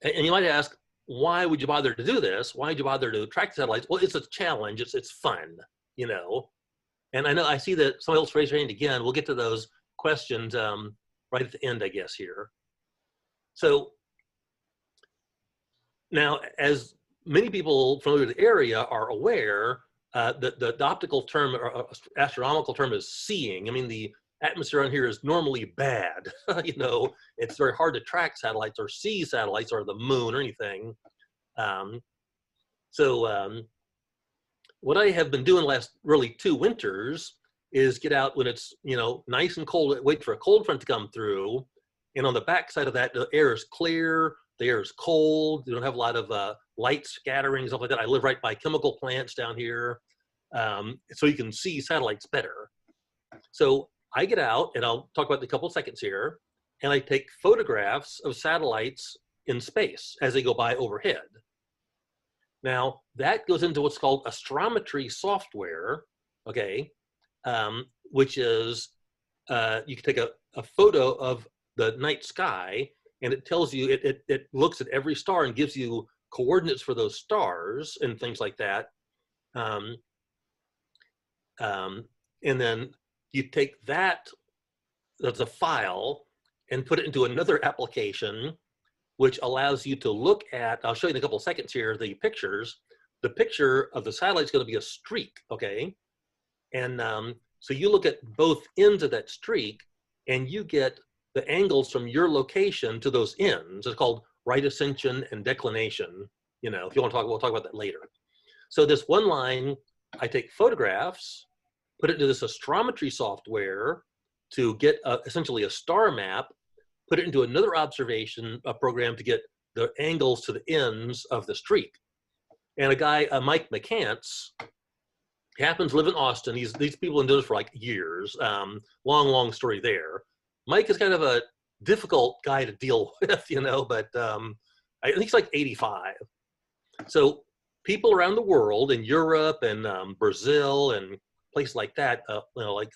you might ask, why would you bother to do this? Why would you bother to track satellites? Well, it's a challenge. It's fun, you know. And I know I see that somebody else raised their hand again. We'll get to those questions right at the end, I guess, here. So now, as many people familiar with the area are aware, the optical term or astronomical term is seeing. I mean, the atmosphere on here is normally bad. You know, it's very hard to track satellites or see satellites or the moon or anything. What I have been doing the last really 2 winters is get out when it's, you know, nice and cold, wait for a cold front to come through. And on the back side of that, the air is clear, the air is cold, you don't have a lot of light scattering, stuff like that. I live right by chemical plants down here, so you can see satellites better. So I get out, and I'll talk about it in a couple of seconds here, and I take photographs of satellites in space as they go by overhead. Now, that goes into what's called astrometry software, okay, which is, you can take a photo of the night sky, and it tells you, it looks at every star and gives you coordinates for those stars and things like that. And then you take that as a file and put it into another application, which allows you to look at, I'll show you in a couple of seconds here, the pictures. The picture of the satellite is going to be a streak, okay? And so you look at both ends of that streak, and you get the angles from your location to those ends. It's called right ascension and declination. You know, if you want to talk, we'll talk about that later. So this one line, I take photographs, put it into this astrometry software to get essentially a star map, put it into another observation program to get the angles to the ends of the streak. And a guy, Mike McCants, happens to live in Austin. These people have been doing this for like years. Long story there. Mike is kind of a difficult guy to deal with, you know, but I think he's like 85. So people around the world, in Europe and Brazil and places like that, you know, like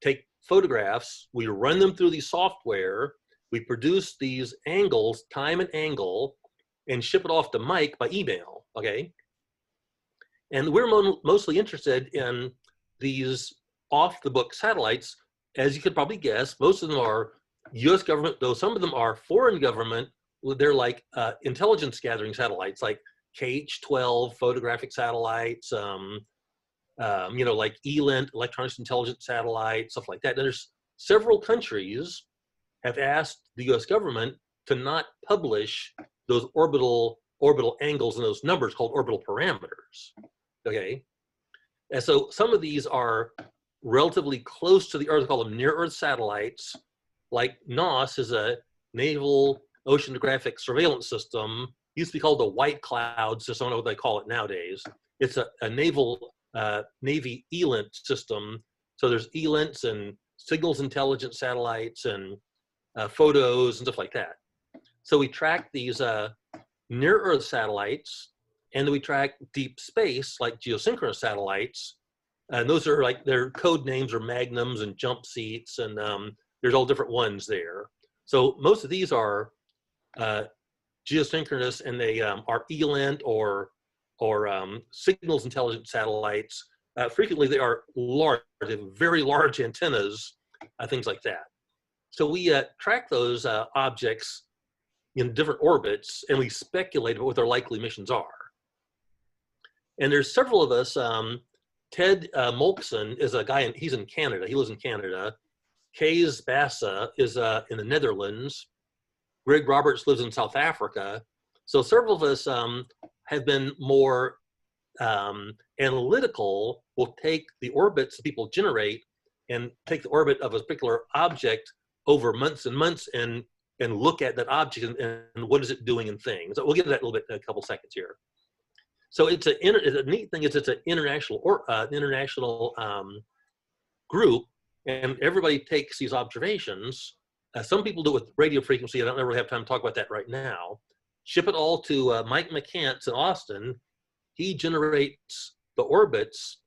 take photographs, we run them through the software, we produce these angles, time and angle, and ship it off to Mike by email, okay? And we're mostly interested in these off-the-book satellites. As you could probably guess, most of them are US government, though some of them are foreign government. They're like intelligence gathering satellites, like KH-12 photographic satellites, you know, like ELINT, electronic intelligence satellites, stuff like that. And there's several countries have asked the US government to not publish those orbital angles and those numbers called orbital parameters, okay? And so some of these are relatively close to the Earth, call them near-Earth satellites, like NOS is a Naval Oceanographic Surveillance System. It used to be called the White Cloud System, I don't know what they call it nowadays. It's a naval, Navy ELINT system. So there's ELINTs and signals intelligence satellites and photos and stuff like that. So we track these near-Earth satellites, and then we track deep space, like geosynchronous satellites. And those are like, their code names are Magnums and Jump Seats, and there's all different ones there. So most of these are geosynchronous, and they are ELINT or signals intelligence satellites. Frequently they are large, they have very large antennas, things like that. So we track those objects in different orbits, and we speculate about what their likely missions are. And there's several of us. Ted Molkson is a guy, he's in Canada. He lives in Canada. Kees Bassa is in the Netherlands. Greg Roberts lives in South Africa. So several of us have been more analytical. We'll take the orbits that people generate and take the orbit of a particular object over months and months and look at that object and what is it doing in things. So we'll get to that a little bit in a couple seconds here. So it's a neat thing is it's an international group, and everybody takes these observations. Some people do it with radio frequency. I don't really have time to talk about that right now. Ship it all to Mike McCants in Austin. He generates the orbits.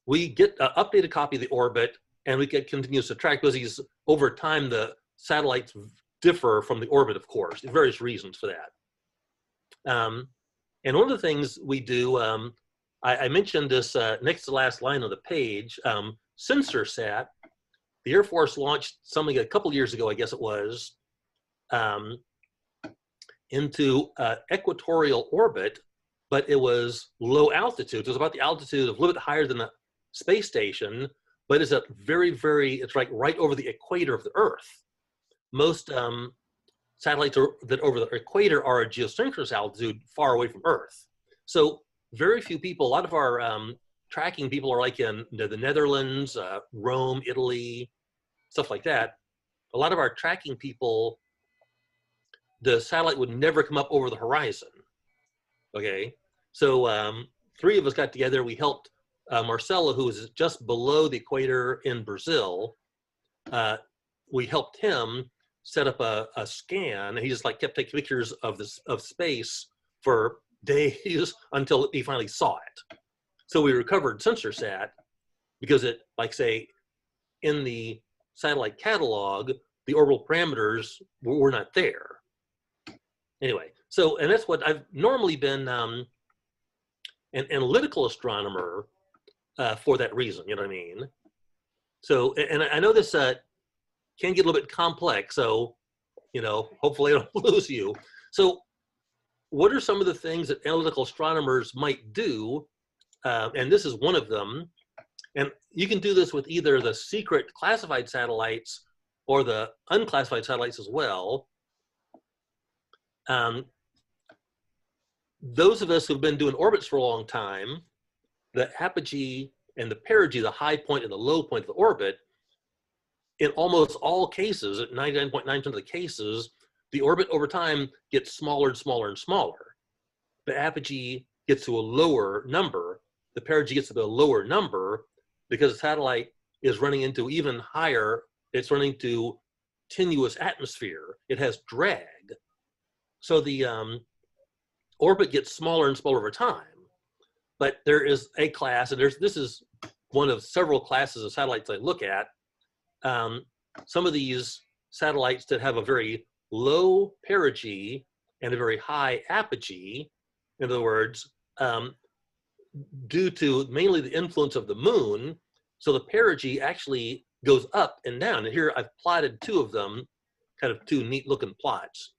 We get an updated copy of the orbit, and we get continuous to track because over time the satellites differ from the orbit, of course. There are various reasons for that. And one of the things we do, I mentioned this next to the last line on the page, SensorSat. The Air Force launched something a couple years ago, I guess it was, into equatorial orbit, but it was low altitude. It was about the altitude of a little bit higher than the space station, but it's a it's like right over the equator of the Earth. Most satellites that over the equator are a geosynchronous altitude far away from Earth. So very few people, a lot of our tracking people are like in the Netherlands, Rome, Italy, stuff like that. A lot of our tracking people, the satellite would never come up over the horizon, okay? So 3 of us got together, we helped Marcelo, who was just below the equator in Brazil. We helped him set up a scan. He just like kept taking pictures of space for days until he finally saw it. So we recovered SensorSat because it, like say, in the satellite catalog, the orbital parameters were not there. Anyway, so, and that's what I've normally been an analytical astronomer for that reason, you know what I mean? So, and I know this can get a little bit complex, so, you know, hopefully I don't lose you. So what are some of the things that analytical astronomers might do? And this is one of them. And you can do this with either the secret classified satellites or the unclassified satellites as well. Those of us who've been doing orbits for a long time, the apogee and the perigee, the high point and the low point of the orbit, in almost all cases, at 99.9% of the cases, the orbit over time gets smaller and smaller and smaller. The apogee gets to a lower number, the perigee gets to a lower number because the satellite is running into even higher, it's running to tenuous atmosphere. It has drag. So the orbit gets smaller and smaller over time. But there is a class, and this is one of several classes of satellites I look at. Some of these satellites that have a very low perigee and a very high apogee, in other words, due to mainly the influence of the moon, so the perigee actually goes up and down. And here I've plotted 2 of them, kind of 2 neat looking plots.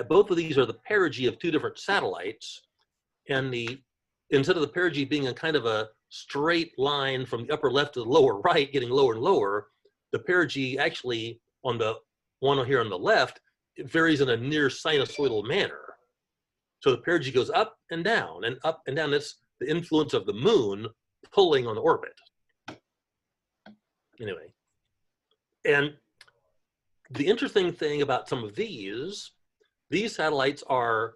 Both of these are the perigee of 2 different satellites, and instead of the perigee being a kind of a straight line from the upper left to the lower right, getting lower and lower, the perigee actually on the one here on the left, it varies in a near sinusoidal manner. So the perigee goes up and down and up and down. That's the influence of the moon pulling on the orbit. Anyway, and the interesting thing about some of these satellites are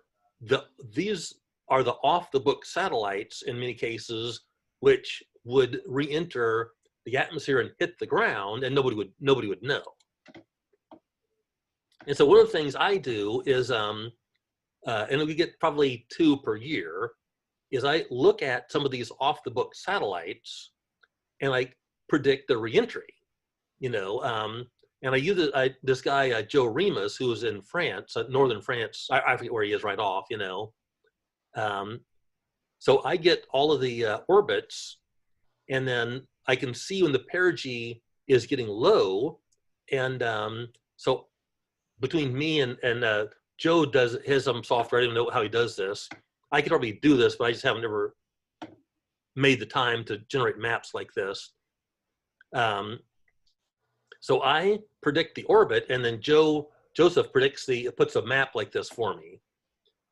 these are the off-the-book satellites in many cases, which would re-enter the atmosphere and hit the ground, and nobody would know. And so one of the things I do is, and we get probably 2 per year, is I look at some of these off-the-book satellites, and I predict the re-entry. You know, and I use this guy Joe Remus, who is in France, northern France. I forget where he is right off. You know. So I get all of the orbits, and then I can see when the perigee is getting low, and so between me and Joe does his software. I don't know how he does this. I could probably do this, but I just haven't ever made the time to generate maps like this. So I predict the orbit, and then Joe Joseph puts a map like this for me.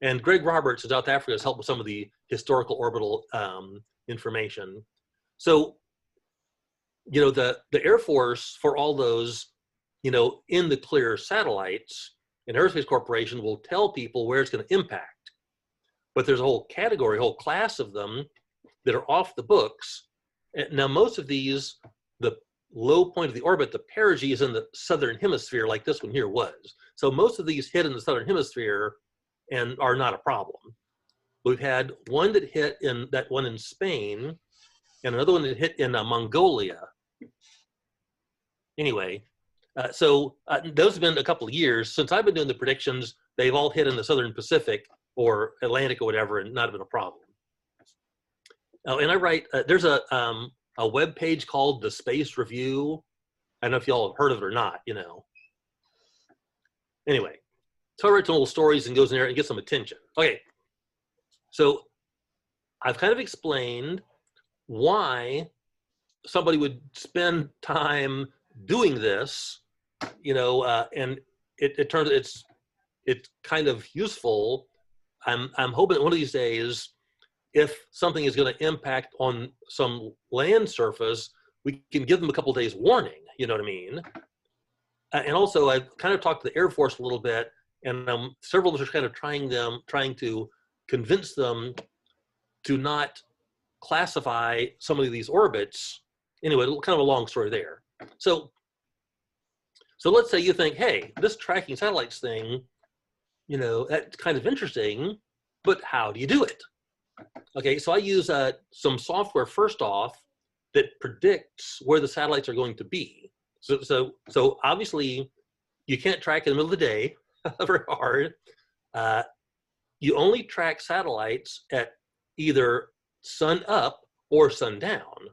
And Greg Roberts in South Africa has helped with some of the historical orbital information. So, you know, the Air Force, for all those, you know, in the clear satellites, and Aerospace Corporation will tell people where it's going to impact. But there's a whole category, a whole class of them that are off the books. Now, most of these, the low point of the orbit, the perigee, is in the southern hemisphere, like this one here was. So most of these hit in the southern hemisphere and are not a problem. We've had one that hit in that one in Spain, and another one that hit in Mongolia. Anyway, those have been a couple of years. Since I've been doing the predictions, they've all hit in the Southern Pacific or Atlantic or whatever and not been a problem. And I write, there's a web page called the Space Review. I don't know if y'all have heard of it or not, you know. Anyway, so I write some little stories and goes in there and gets some attention. Okay, so I've kind of explained why somebody would spend time doing this, you know, and it turns it's kind of useful. I'm hoping that one of these days, if something is going to impact on some land surface, we can give them a couple days warning. You know what I mean? And also, I've kind of talked to the Air Force a little bit, and several of us are kind of trying to convince them to not classify some of these orbits. Anyway, kind of a long story there. So let's say you think, hey, this tracking satellites thing, you know, that's kind of interesting, but how do you do it? Okay, so I use some software first off that predicts where the satellites are going to be. So obviously, you can't track in the middle of the day, very hard. You only track satellites at either sun up or sun down,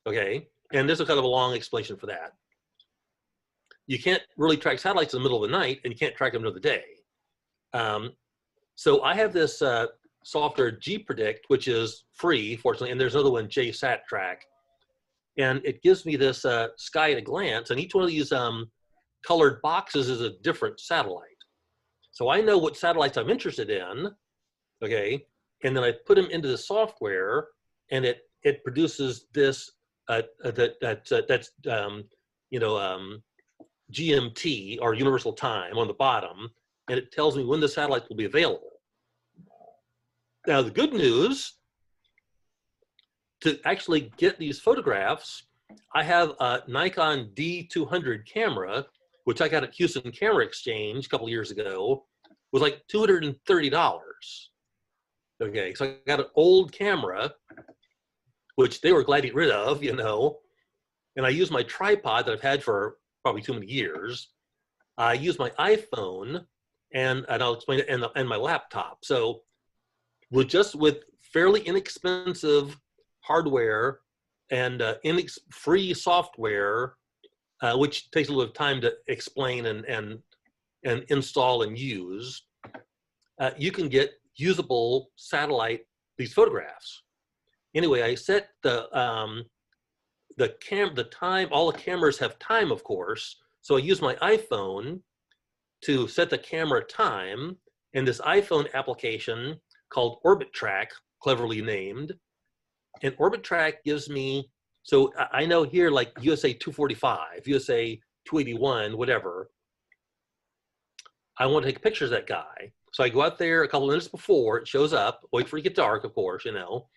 okay? And there's a kind of a long explanation for that. You can't really track satellites in the middle of the night, and you can't track them in the middle of the day. So I have this software GPredict, which is free, fortunately, and there's another one, JSat Track. And it gives me this sky at a glance, and each one of these colored boxes is a different satellite. So I know what satellites I'm interested in, okay? And then I put them into the software, and it produces this, you know, GMT, or Universal Time, on the bottom, and it tells me when the satellites will be available. Now, the good news, to actually get these photographs, I have a Nikon D200 camera, which I got at Houston Camera Exchange a couple years ago, was like $230. Okay, so I got an old camera, which they were glad to get rid of, you know, and I use my tripod that I've had for probably too many years. I use my iPhone, and I'll explain it, and my laptop. So with fairly inexpensive hardware and free software, which takes a little bit of time to explain and install and use, you can get usable these photographs. Anyway, I set the time. All the cameras have time, of course. So I use my iPhone to set the camera time, and this iPhone application called Orbit Track, cleverly named. And Orbit Track gives me, so I know here, like USA 245, USA 281, whatever. I want to take pictures of that guy. So I go out there a couple of minutes before it shows up, wait for it to get dark, of course, you know.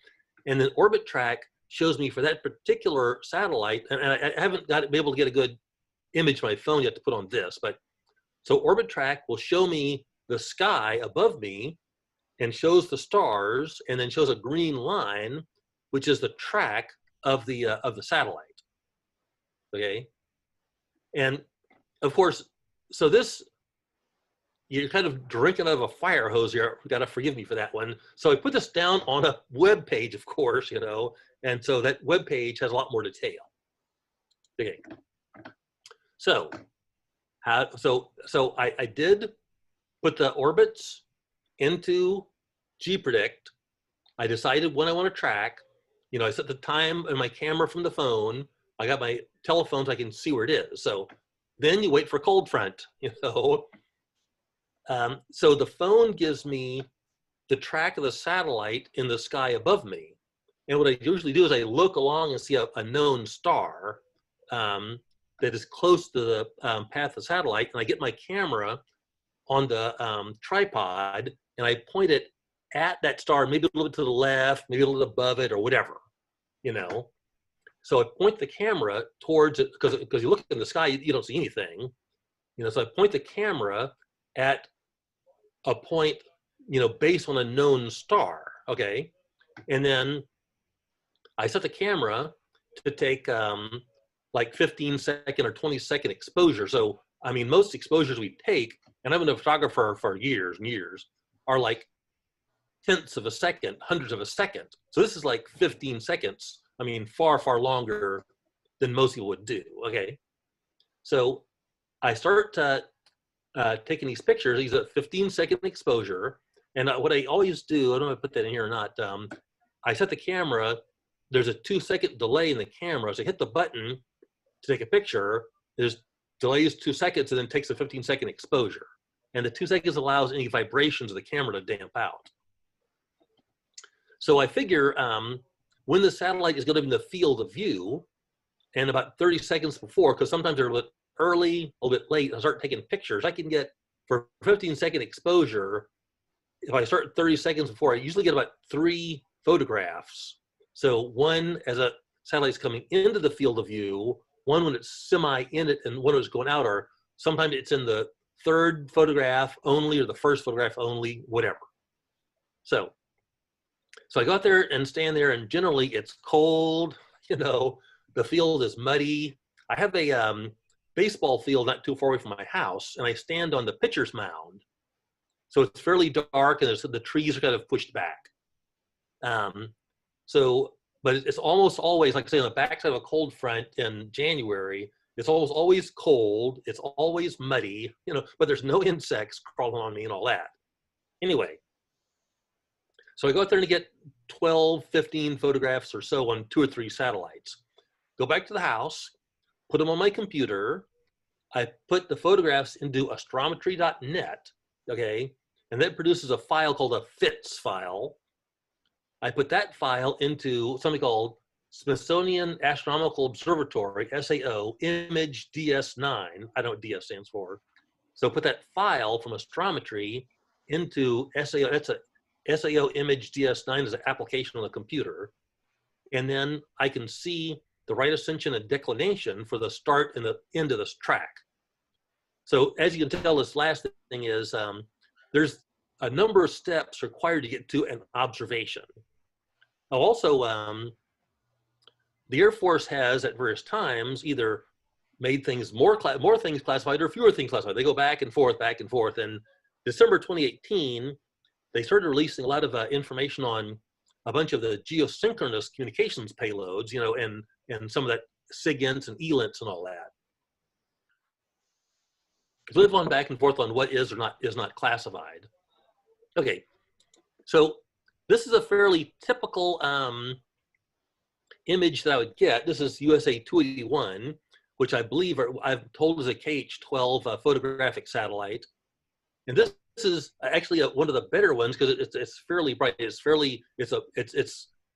And then Orbit Track shows me for that particular satellite, and I haven't been able to get a good image of my phone yet to put on this, but so Orbit Track will show me the sky above me and shows the stars, and then shows a green line, which is the track of the satellite. Okay, and of course, so this, you're kind of drinking out of a fire hose here. You got to forgive me for that one. So I put this down on a web page, of course, you know, and so that web page has a lot more detail. Okay, so I did put the orbits into GPredict. I decided when I want to track. You know, I set the time in my camera from the phone. I got my telephone so I can see where it is. So then you wait for cold front, you know, So the phone gives me the track of the satellite in the sky above me. And what I usually do is I look along and see a known star that is close to the path of the satellite, and I get my camera on the tripod, and I point it at that star, maybe a little bit to the left, maybe a little above it, or whatever, you know. So I point the camera towards it, because you look in the sky, you don't see anything, you know. So I point the camera at a point, you know, based on a known star, okay? And then I set the camera to take like 15-second or 20-second exposure. So, I mean, most exposures we take, and I've been a photographer for years and years, are like tenths of a second, hundreds of a second. So this is like 15 seconds. I mean, far, far longer than most people would do, okay? So I start taking these pictures. These are 15-second exposure. And what I always do, I don't know if I put that in here or not, I set the camera, there's a 2-second delay in the camera. So I hit the button to take a picture, there's delays 2 seconds and then takes a 15-second exposure. And the 2 seconds allows any vibrations of the camera to damp out. So I figure when the satellite is going to be in the field of view, and about 30 seconds before, because sometimes they're a little bit early, a little bit late, I start taking pictures, I can get, for 15-second exposure, if I start 30 seconds before, I usually get about 3 photographs. So one as a satellite's coming into the field of view, one when it's semi in it, and one when it's going out, or sometimes it's in the 3rd photograph only or the 1st photograph only, whatever. So I go out there and stand there, and generally it's cold, you know, the field is muddy. I have a baseball field not too far away from my house, and I stand on the pitcher's mound. So it's fairly dark, and the trees are kind of pushed back. But it's almost always, like I say, on the backside of a cold front in January, it's almost always cold, it's always muddy, you know, but there's no insects crawling on me and all that. Anyway, so I go out there to get 12, 15 photographs or so on 2 or 3 satellites. Go back to the house, put them on my computer. I put the photographs into astrometry.net, okay? And that produces a file called a FITS file. I put that file into something called Smithsonian Astronomical Observatory, SAO, image DS9. I don't know what DS stands for. So put that file from astrometry into SAO. That's a SAO image DS9 is an application on the computer. And then I can see the right ascension and declination for the start and the end of this track. So as you can tell, this last thing is there's a number of steps required to get to an observation. Also, the Air Force has at various times either made things more things classified or fewer things classified. They go back and forth, back and forth. And December 2018, they started releasing a lot of information on a bunch of the geosynchronous communications payloads, you know, and some of that SIGINTs and ELINTs and all that. So they've gone back and forth on what is or is not classified. Okay, so this is a fairly typical image that I would get. This is USA 281, which I believe I've told is a KH-12 photographic satellite. And this is actually one of the better ones because it's fairly bright. It's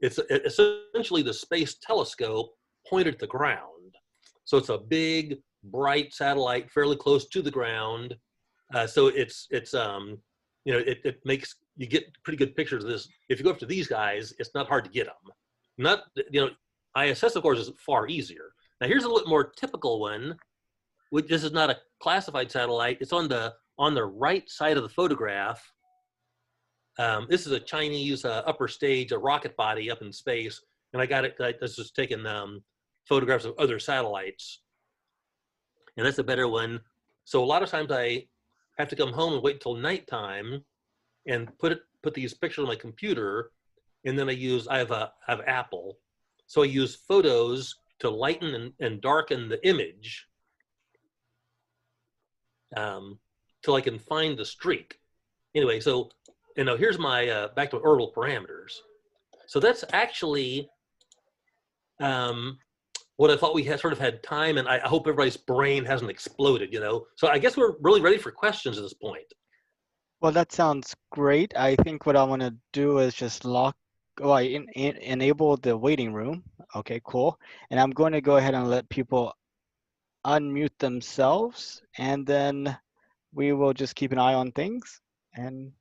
essentially the space telescope pointed at the ground. So it's a big, bright satellite fairly close to the ground. So you know, it makes you get pretty good pictures of this. If you go up to these guys, it's not hard to get them. Not, you know, ISS of course is far easier. Now here's a little more typical one, which this is not a classified satellite. It's on the right side of the photograph. This is a Chinese upper stage, a rocket body up in space, and I got it. This was taking photographs of other satellites, and that's a better one. So a lot of times I have to come home and wait until nighttime and put these pictures on my computer, and then I have Apple, so I use photos to lighten and darken the image till I can find the streak. Anyway, so you know, here's my back to orbital parameters. So that's actually what I thought we had sort of had time, and I hope everybody's brain hasn't exploded, you know. So I guess we're really ready for questions at this point. Well, that sounds great. I think what I want to do is just enable the waiting room. Okay, cool. And I'm going to go ahead and let people unmute themselves, and then we will just keep an eye on things. And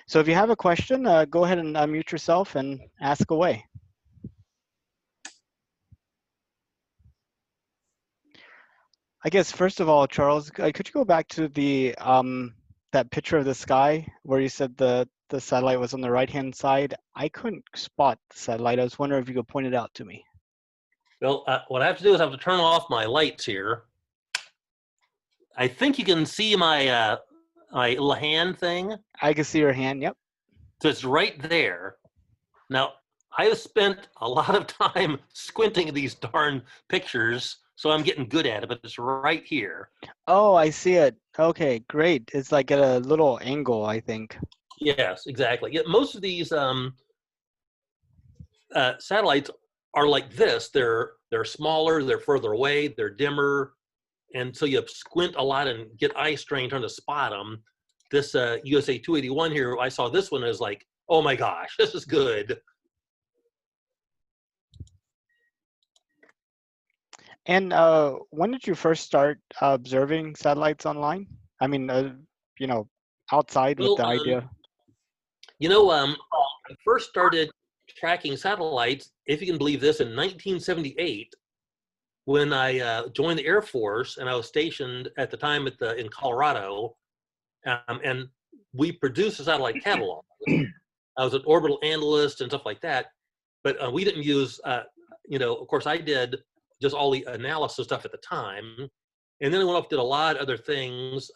so if you have a question, go ahead and unmute yourself and ask away. I guess first of all, Charles, could you go back to the that picture of the sky where you said the satellite was on the right-hand side? I couldn't spot the satellite. I was wondering if you could point it out to me. Well, what I have to do is I have to turn off my lights here. I think you can see my my little hand thing. I can see your hand. Yep. So it's right there. Now, I have spent a lot of time squinting at these darn pictures, so I'm getting good at it, but it's right here. Oh, I see it. Okay, great. It's like at a little angle, I think. Yes, exactly. Yeah, most of these satellites are like this. They're smaller, they're further away, they're dimmer, and so you squint a lot and get eye strain trying to spot them. This USA 281 here, I saw this one as like, oh my gosh, this is good. And when did you first start observing satellites online? I mean, you know, outside with Well, the idea. I first started tracking satellites, if you can believe this, in 1978 when I joined the Air Force, and I was stationed at the time in Colorado, and we produced a satellite catalog. I was an orbital analyst and stuff like that, but we didn't use, of course, I did just all the analysis stuff at the time, and then I went off and did a lot of other things.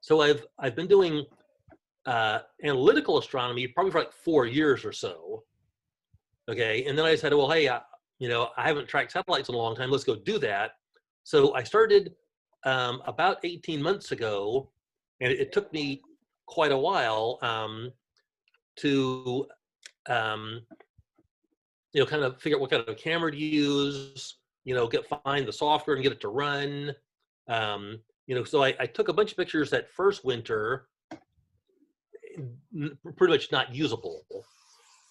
So I've been doing analytical astronomy probably for like 4 years or so. Okay, and then I said, well, hey, I haven't tracked satellites in a long time. Let's go do that. So I started about 18 months ago, and it took me quite a while to kind of figure out what kind of camera to use, find the software and get it to run. So I took a bunch of pictures that first winter, pretty much not usable.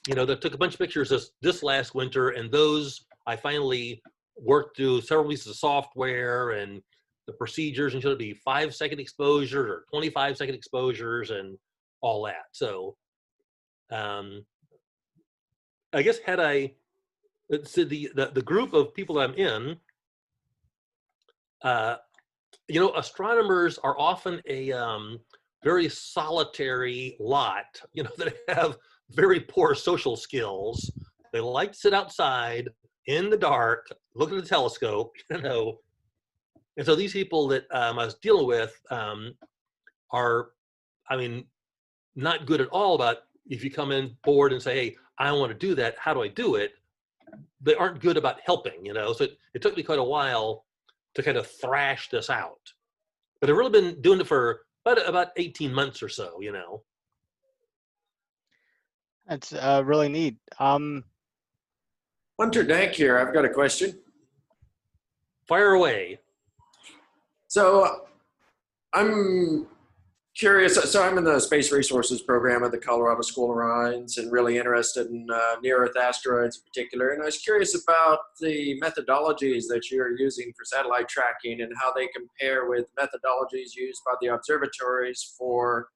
That took a bunch of pictures this last winter, and those I finally worked through several pieces of software and the procedures, and should it be 5-second exposures or 25-second exposures and all that. So I guess had I said the group of people that I'm in, astronomers are often a very solitary lot, that have very poor social skills. They like to sit outside in the dark, look at the telescope, And so these people that I was dealing with are, not good at all about if you come in bored and say, hey, I want to do that, how do I do it? They aren't good about helping, So it took me quite a while to kind of thrash this out. But I've really been doing it for about 18 months or so, That's really neat. Hunter Dank here. I've got a question. Fire away. So I'm curious. So I'm in the Space Resources program at the Colorado School of Mines and really interested in near-Earth asteroids in particular. And I was curious about the methodologies that you're using for satellite tracking and how they compare with methodologies used by the observatories for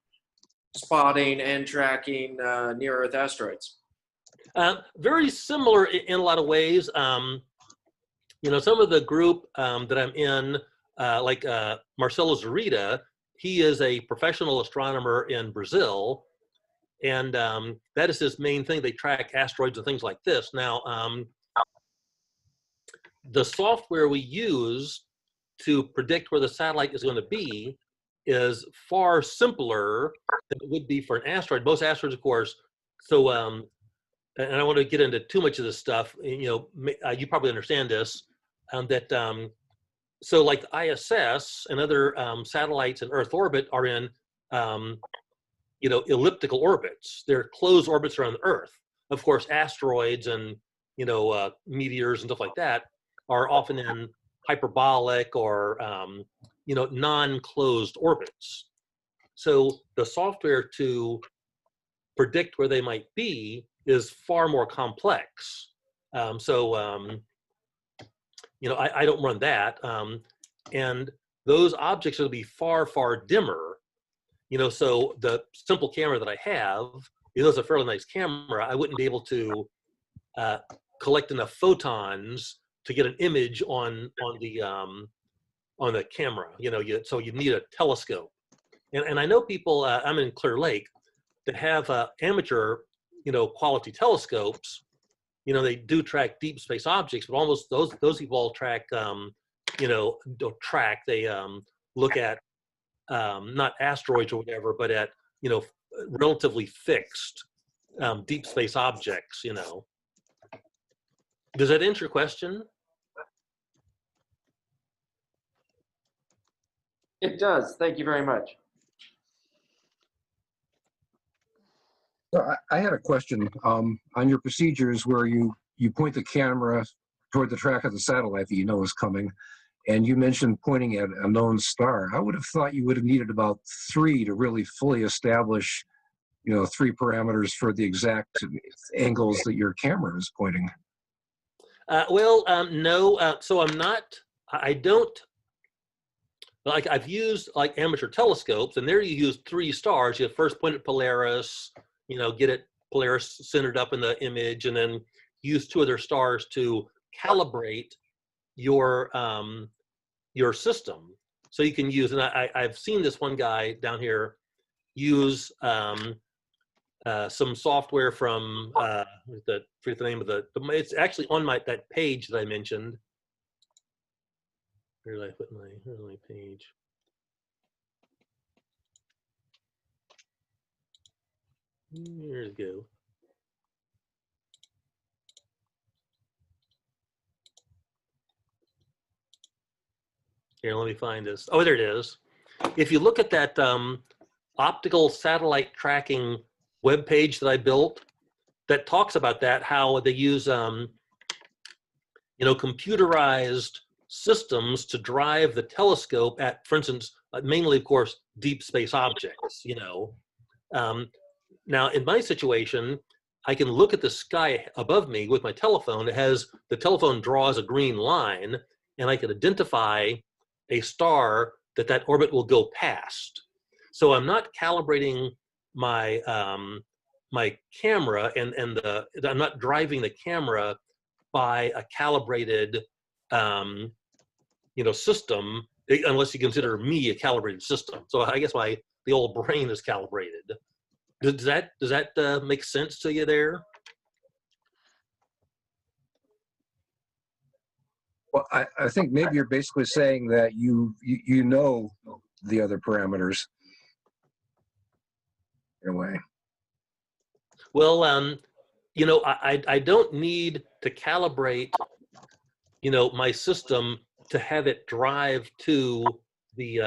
spotting and tracking near-Earth asteroids. Very similar in a lot of ways. Some of the group that I'm in, like Marcelo Zurita, he is a professional astronomer in Brazil, and that is his main thing. They track asteroids and things like this. Now, the software we use to predict where the satellite is going to be is far simpler than it would be for an asteroid. Most asteroids, of course, so and I don't want to get into too much of this stuff. You probably understand this, so like the ISS and other satellites in Earth orbit are in, elliptical orbits. They're closed orbits around the Earth. Of course, asteroids and, meteors and stuff like that are often in hyperbolic or, non-closed orbits. So the software to predict where they might be is far more complex. You know, I don't run that. And those objects will be far, far dimmer. You know, so the simple camera that I have, it is a fairly nice camera. I wouldn't be able to collect enough photons to get an image on the camera. You know, so you need a telescope. And I know people. I'm in Clear Lake that have amateur, you know, quality telescopes. You know, they do track deep space objects, but almost those people all track, you know, don't track. They look at not asteroids or whatever, but at, you know, relatively fixed deep space objects. You know, does that answer your question? It does. Thank you very much. So I had a question on your procedures where you point the camera toward the track of the satellite that you know is coming, and you mentioned pointing at a known star. I would have thought you would have needed about 3 to really fully establish, you know, 3 parameters for the exact angles that your camera is pointing. No. So I'm not. I don't. Like I've used like amateur telescopes, and there you use 3 stars. You first point at Polaris. You know, get it Polaris centered up in the image, and then use 2 other stars to calibrate your system. So you can use, and I've seen this one guy down here use some software from forget the name of it's actually on that page that I mentioned. Where did I put my page? Here we go. Here, let me find this. Oh, there it is. If you look at that optical satellite tracking web page that I built, that talks about that, how they use you know, computerized systems to drive the telescope at, for instance, mainly, of course, deep space objects. You know. Now, in my situation, I can look at the sky above me with my telephone. The telephone draws a green line, and I can identify a star that orbit will go past. So I'm not calibrating my my camera, and I'm not driving the camera by a calibrated you know, system, unless you consider me a calibrated system. So I guess the old brain is calibrated. Does that make sense to you there? Well, I think maybe you're basically saying that you know the other parameters in a way. Well, you know, I don't need to calibrate, you know, my system to have it drive to the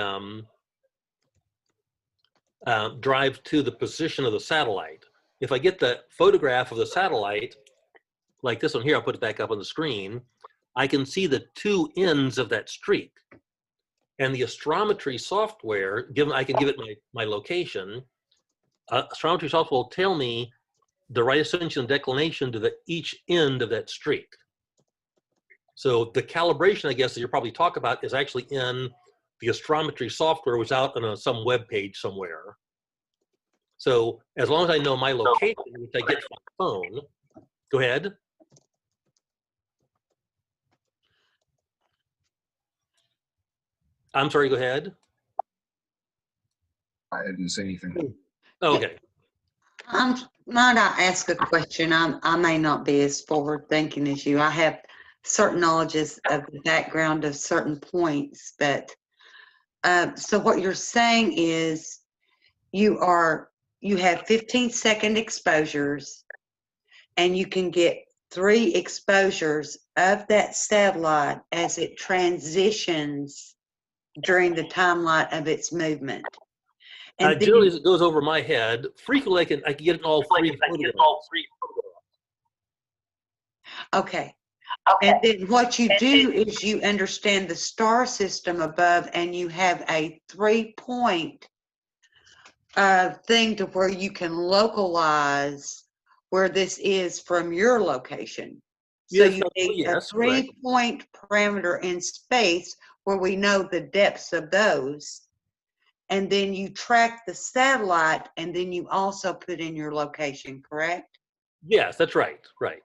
position of the satellite. If I get the photograph of the satellite, like this one here, I'll put it back up on the screen, I can see the 2 ends of that streak. And the astrometry software, I can give it my location, astrometry software will tell me the right ascension and declination to each end of that streak. So the calibration, I guess, that you're probably talking about is actually in the astrometry software, which is out on some web page somewhere. So as long as I know my location, which I get from my phone, go ahead. I'm sorry, go ahead. I didn't say anything. Okay. Might I ask a question? I may not be as forward thinking as you. I have certain knowledges of the background of certain points, but so what you're saying is you have 15-second exposures, and you can get 3 exposures of that satellite as it transitions during the timeline of its movement. And generally, as it goes over my head, frequently I can get it all 3 photographs. Okay. And then what you do is you understand the star system above, and you have a 3-point thing to where you can localize where this is from your location. So Yes, you need a yes, correct. 3-point parameter in space where we know the depths of those. And then you track the satellite, and then you also put in your location, correct? Yes, that's right, right.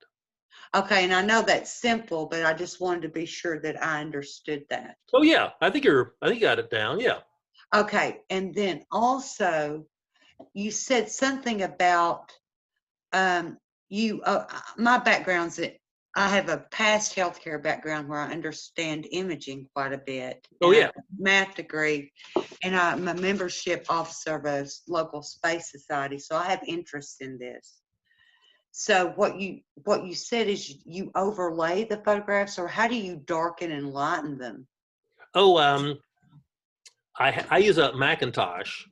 Okay, and I know that's simple, but I just wanted to be sure that I understood that. Oh yeah, I think you got it down. Yeah. Okay, and then also, you said something about my background's that I have a past healthcare background where I understand imaging quite a bit. Oh And I yeah. have a math degree, and I'm a membership officer of a local space society, so I have interest in this. So what you said is you overlay the photographs, or how do you darken and lighten them? Oh, I use a Macintosh,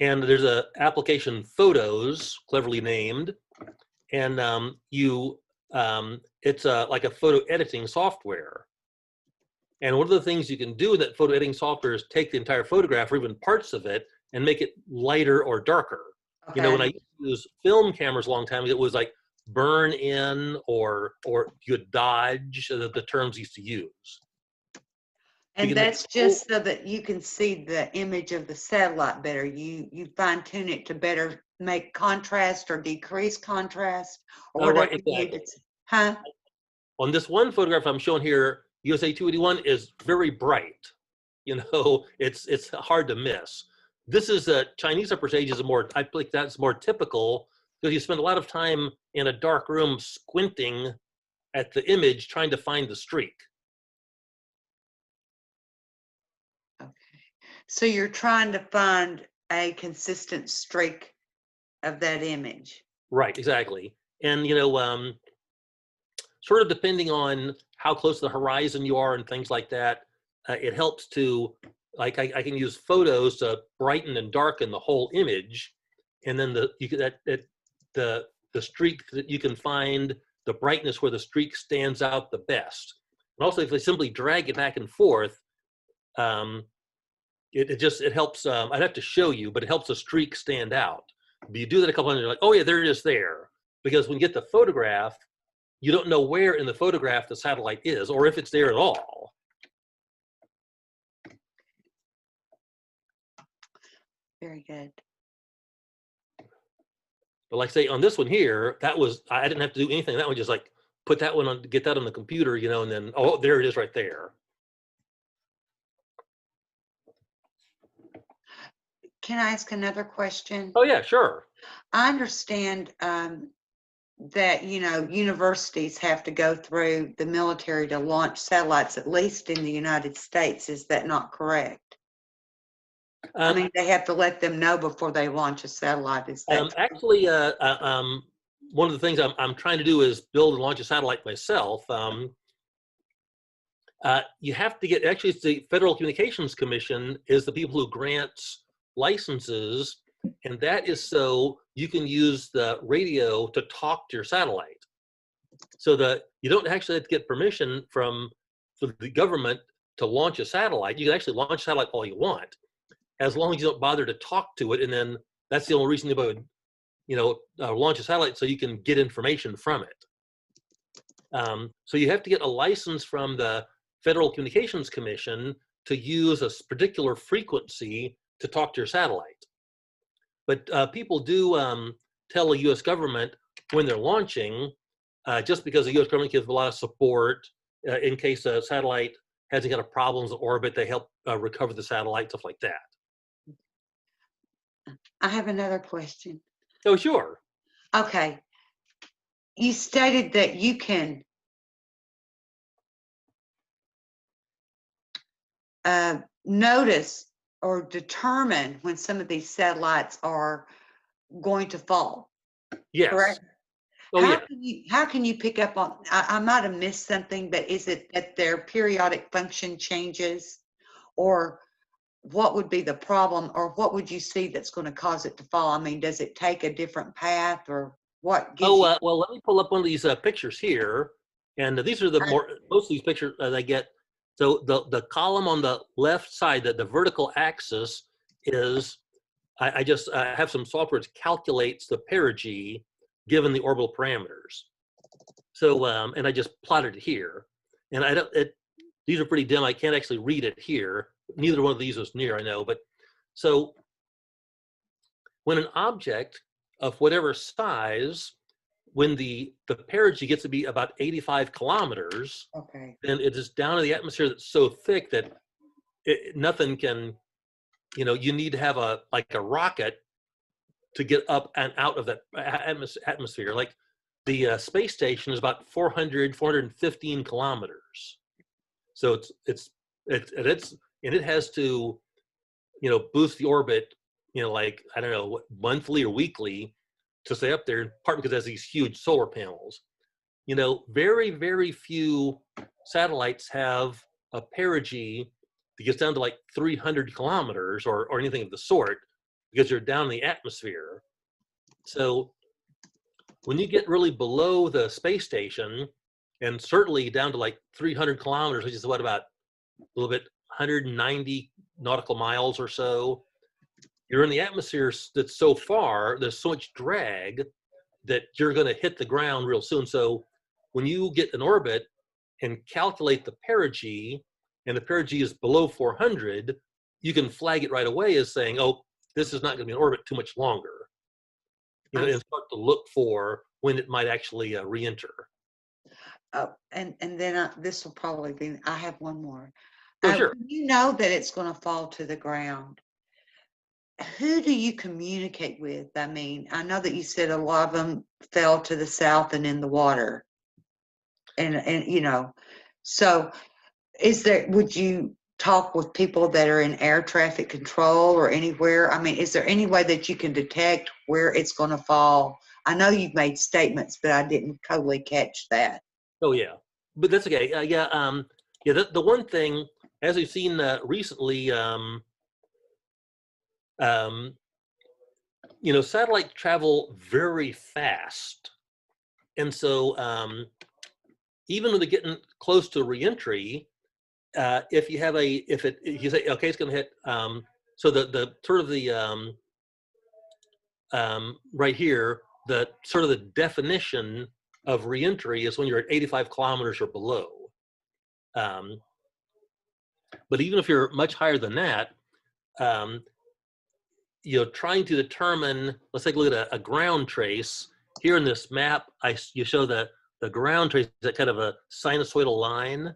and there's a application Photos, cleverly named, and it's like a photo editing software. And one of the things you can do in that photo editing software is take the entire photograph or even parts of it and make it lighter or darker. Okay. You know, when I used to use film cameras a long time ago, it was like burn in or you would dodge, the terms used to use. And that's just so that you can see the image of the satellite better. You fine tune it to better make contrast or decrease contrast or whatever. Right, exactly. Huh? On this one photograph I'm showing here, USA 281 is very bright. You know, it's hard to miss. This is a Chinese upper stage is more, I think that's more typical because you spend a lot of time in a dark room squinting at the image trying to find the streak. Okay. So you're trying to find a consistent streak of that image. Right, exactly. And, you know, sort of depending on how close to the horizon you are and things like that, it helps to, like, I can use photos to brighten and darken the whole image, and then the streak that you can find the brightness where the streak stands out the best. And also, if I simply drag it back and forth, it helps. I'd have to show you, but it helps the streak stand out. But you do that a couple times, you're like, oh yeah, there it is there. Because when you get the photograph, you don't know where in the photograph the satellite is, or if it's there at all. Very good. But like say on this one here, that was, I didn't have to do anything. That one just like put that one on, get that on the computer, you know, and then, oh, there it is right there. Can I ask another question? Oh yeah, sure. I understand that, you know, universities have to go through the military to launch satellites, at least in the United States. Is that not correct? I mean, they have to let them know before they launch a satellite. Is that actually, one of the things I'm trying to do is build and launch a satellite myself. You have to get, actually it's the Federal Communications Commission is the people who grants licenses, and that is so you can use the radio to talk to your satellite. So that you don't actually have to get permission from the government to launch a satellite. You can actually launch a satellite all you want, as long as you don't bother to talk to it, and then that's the only reason you would, you know, launch a satellite so you can get information from it. So you have to get a license from the Federal Communications Commission to use a particular frequency to talk to your satellite. But people do tell the U.S. government when they're launching, just because the U.S. government gives a lot of support in case a satellite hasn't got a problems in orbit, they help recover the satellite, stuff like that. I have another question. Oh, sure. Okay. You stated that you can notice or determine when some of these satellites are going to fall. Yes. Correct? Oh, yeah. How can you pick up on, I might have missed something, but is it that their periodic function changes, or what would be the problem, or what would you see that's going to cause it to fall? I mean, does it take a different path, or what gives you? Well, let me pull up one of these pictures here, and these are the most of these pictures I get. So the column on the left side, the vertical axis is I just have some software that calculates the perigee given the orbital parameters. So, and I just plotted it here. And I don't, these are pretty dim. I can't actually read it here. Neither one of these was near, I know. But so when an object of whatever size, when the perigee gets to be about 85 kilometers, Okay. then it is down in the atmosphere that's so thick that nothing can, you know, you need to have like a rocket to get up and out of that atmosphere. Like the space station is about 415 kilometers. So it has to, you know, boost the orbit, you know, like, I don't know, monthly or weekly to stay up there, in part because it has these huge solar panels. You know, very, very few satellites have a perigee that gets down to like 300 kilometers or anything of the sort, because you're down in the atmosphere. So when you get really below the space station, and certainly down to like 300 kilometers, which is what, about a little bit, 190 nautical miles or so, you're in the atmosphere that's so far, there's so much drag that you're going to hit the ground real soon. So when you get in orbit and calculate the perigee, and the perigee is below 400, you can flag it right away as saying, oh, this is not going to be in orbit too much longer. You know, and start to look for when it might actually re-enter. Oh, and then this will probably be, I have one more. Oh, sure. You know that it's going to fall to the ground. Who do you communicate with? I mean, I know that you said a lot of them fell to the south and in the water. And you know, so would you talk with people that are in air traffic control or anywhere? I mean, is there any way that you can detect where it's going to fall? I know you've made statements, but I didn't totally catch that. Oh yeah, but that's okay. Yeah. The one thing, as we've seen recently, you know, satellites travel very fast, and so even when they're getting close to reentry, if you have if you say, okay, it's going to hit, so the sort of the right here, the sort of the definition of reentry is when you're at 85 kilometers or below. But even if you're much higher than that, you know, trying to determine, let's take a look at a ground trace. Here in this map, you show the ground trace, that kind of a sinusoidal line.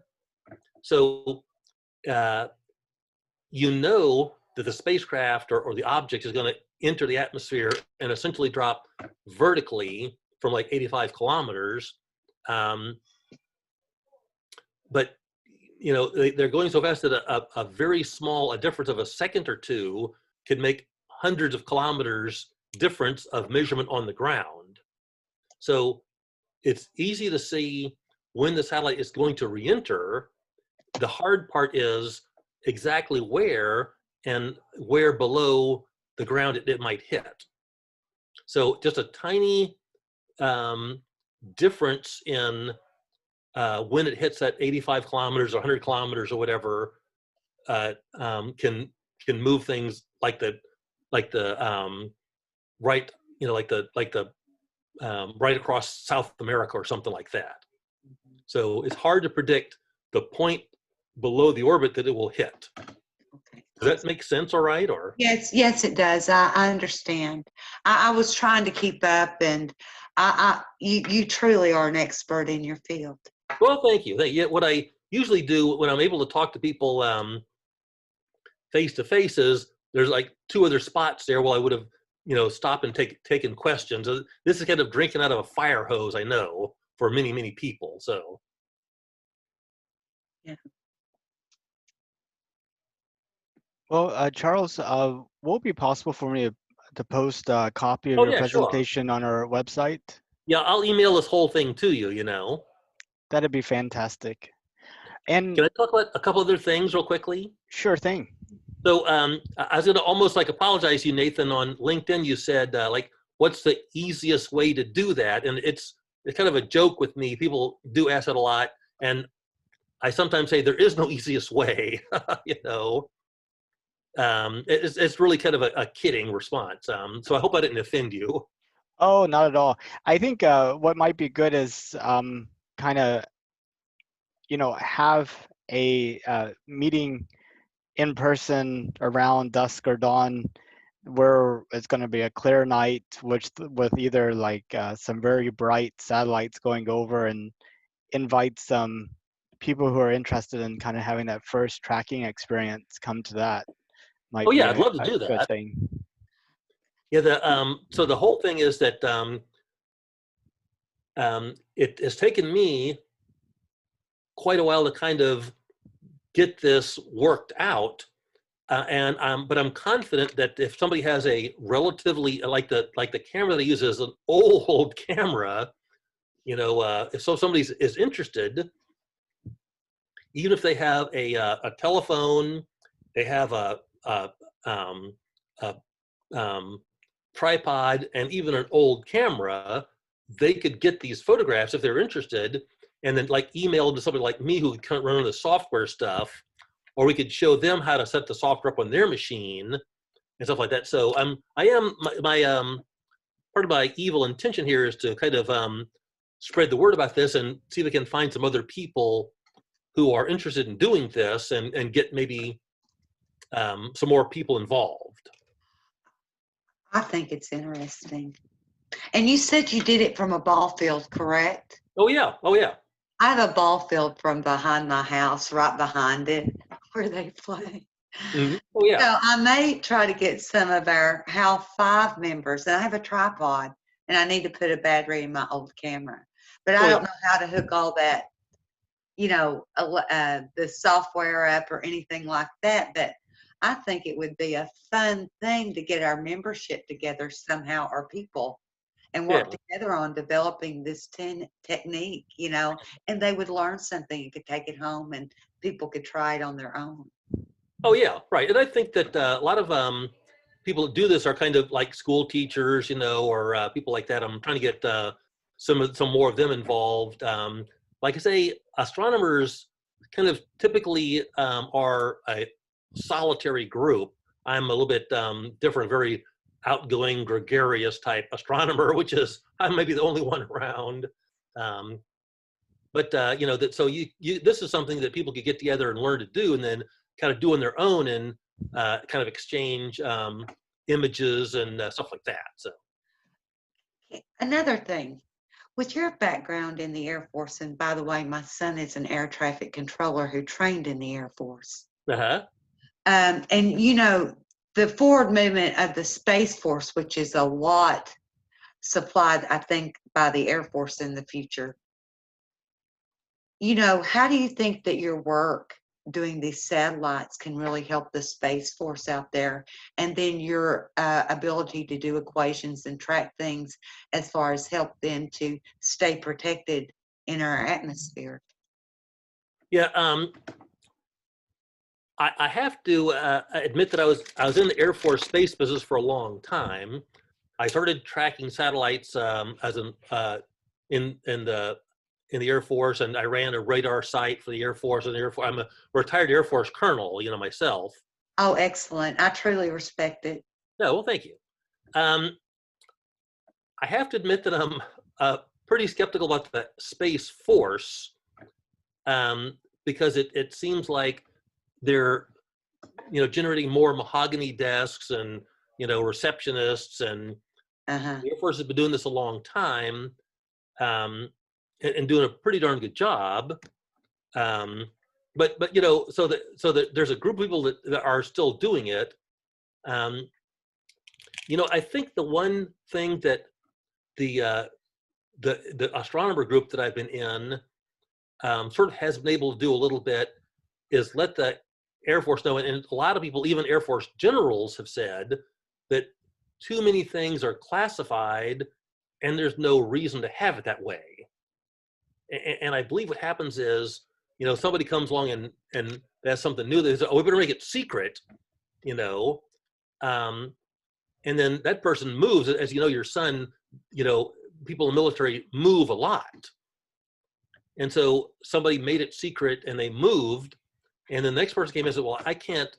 So you know that the spacecraft or the object is going to enter the atmosphere and essentially drop vertically from like 85 kilometers. But, you know, they're going so fast that a very small, difference of a second or two could make hundreds of kilometers difference of measurement on the ground. So it's easy to see when the satellite is going to re-enter. The hard part is exactly where and where below the ground it might hit. So just a tiny difference in when it hits that 85 kilometers or 100 kilometers or whatever can move things like the right, you know, like the right across South America or something like that. So it's hard to predict the point below the orbit that it will hit. Okay. Does that make sense all right? Or Yes, it does. I understand. I was trying to keep up, and you truly are an expert in your field. well, thank you. What I usually do when I'm able to talk to people face to face is there's like two other spots there. Well, I would have, you know, stopped and taken questions. This is kind of drinking out of a fire hose, I know, for many people. So Yeah. Well, Charles, will it be possible for me to post a copy of oh your yeah, sure. presentation on our website? Yeah, I'll email this whole thing to you, you know. That'd be fantastic. And Can I talk about a couple other things real quickly? sure thing. So I was going to almost like apologize to you, Nathan. On LinkedIn, you said like, what's the easiest way to do that? And it's kind of a joke with me. People do ask that a lot. And I sometimes say there is no easiest way, you know. it's really kind of a kidding response. So I hope I didn't offend you. Oh, not at all. I think what might be good is kind of, have a meeting in person around dusk or dawn, where it's going to be a clear night, with either like some very bright satellites going over, and invite some people who are interested in kind of having that first tracking experience come to that. Might Oh be yeah, I'd love to do good that. thing. Yeah, so the whole thing is that it has taken me quite a while to kind of get this worked out, but I'm confident that if somebody has a relatively like the camera they use is an old camera, if somebody is interested, even if they have a telephone, they have a, a tripod, and even an old camera, they could get these photographs if they're interested, and then like email them to somebody like me who can run the software stuff, or we could show them how to set the software up on their machine and stuff like that. So I am my part of my evil intention here is to kind of spread the word about this and see if we can find some other people who are interested in doing this, and get maybe some more people involved. I think it's interesting. And you said you did it from a ball field, correct? Oh yeah, oh yeah. I have a ball field from behind my house, right behind it, where they play. Mm-hmm. Oh yeah. So I may try to get some of our HAL 5 members, and I have a tripod, and I need to put a battery in my old camera. But I don't know how to hook all that, the software up or anything like that. But I think it would be a fun thing to get our membership together somehow, or people, and work together on developing this technique, and they would learn something and could take it home, and people could try it on their own. Oh yeah, right. And I think that a lot of people that do this are kind of like school teachers, or people like that. I'm trying to get some more of them involved. Like I say, astronomers kind of typically are a solitary group. I'm a little bit different, very outgoing, gregarious type astronomer, which is I'm maybe the only one around. But so this is something that people could get together and learn to do, and then kind of do on their own, and kind of exchange images and stuff like that. So another thing, with your background in the Air Force, and by the way, my son is an air traffic controller who trained in the Air Force. And the forward movement of the Space Force, which is a lot supplied, I think, by the Air Force in the future. How do you think that your work doing these satellites can really help the Space Force out there? And then your ability to do equations and track things as far as help them to stay protected in our atmosphere? Yeah, I have to admit that I was in the Air Force space business for a long time. I started tracking satellites as in the Air Force, and I ran a radar site for the Air Force. And I'm a retired Air Force colonel, myself. Oh, excellent! I truly respect it. No, well, thank you. I have to admit that I'm pretty skeptical about the Space Force, because it seems like they're generating more mahogany desks and receptionists, and the Air Force has been doing this a long time, and doing a pretty darn good job. But so that there's a group of people that are still doing it. I think the one thing that the astronomer group that I've been in sort of has been able to do a little bit is let the Air Force know, and a lot of people, even Air Force generals, have said that too many things are classified and there's no reason to have it that way. And I believe what happens is, somebody comes along and has something new. They say, oh, we better make it secret, and then that person moves. As you know, your son, people in the military move a lot. And so somebody made it secret and they moved. And the next person came in and said, well, I can't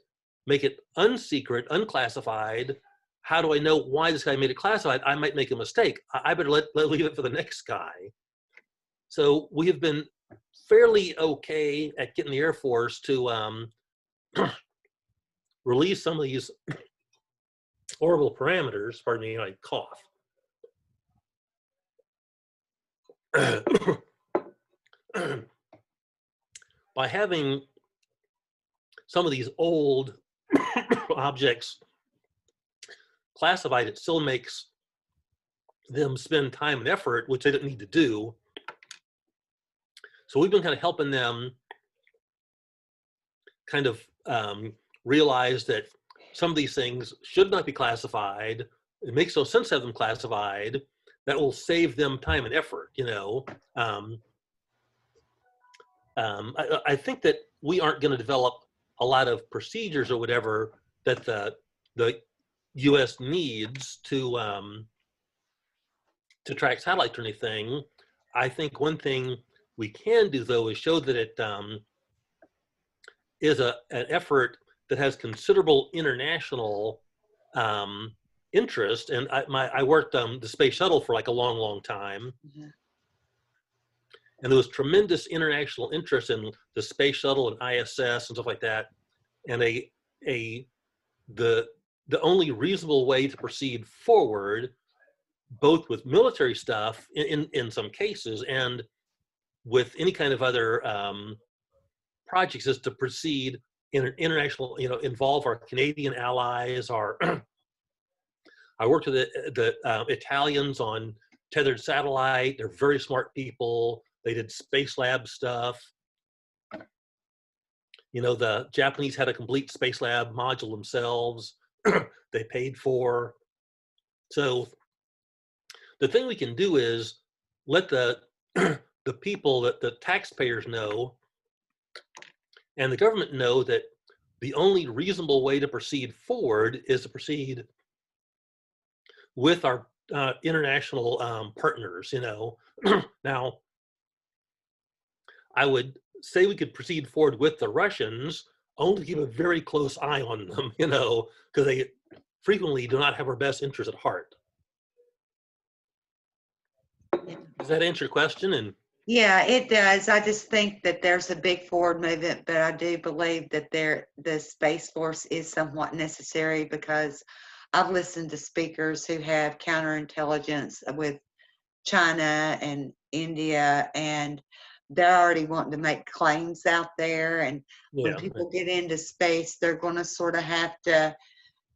make it unsecret, unclassified. How do I know why this guy made it classified? I might make a mistake. I better leave it for the next guy. So we have been fairly okay at getting the Air Force to release some of these horrible parameters. Pardon me, I cough. By having some of these old objects classified, it still makes them spend time and effort, which they don't need to do. So we've been kind of helping them kind of realize that some of these things should not be classified. It makes no sense to have them classified. That will save them time and effort, you know. I think that we aren't going to develop a lot of procedures or whatever that the U.S. needs to track satellites or anything. I think one thing we can do, though, is show that it is an effort that has considerable international interest. And I worked the space shuttle for like a long, long time. Mhm. And there was tremendous international interest in the space shuttle and ISS and stuff like that. And the only reasonable way to proceed forward, both with military stuff in some cases and with any kind of other projects, is to proceed in an international, you know, involve our Canadian allies. I worked with the Italians on tethered satellite. They're very smart people. They did Space Lab stuff. You know, the Japanese had a complete Space Lab module themselves. They paid for. So the thing we can do is let the people, that the taxpayers know, and the government know, that the only reasonable way to proceed forward is to proceed with our international partners, you know. Now, I would say we could proceed forward with the Russians, only to keep a very close eye on them, you know, because they frequently do not have our best interest at heart. Does that answer your question? And Yeah, it does. I just think that there's a big forward movement, but I do believe that the Space Force is somewhat necessary, because I've listened to speakers who have counterintelligence with China and India, and they're already wanting to make claims out there. And when yeah, people get into space, they're going to sort of have to,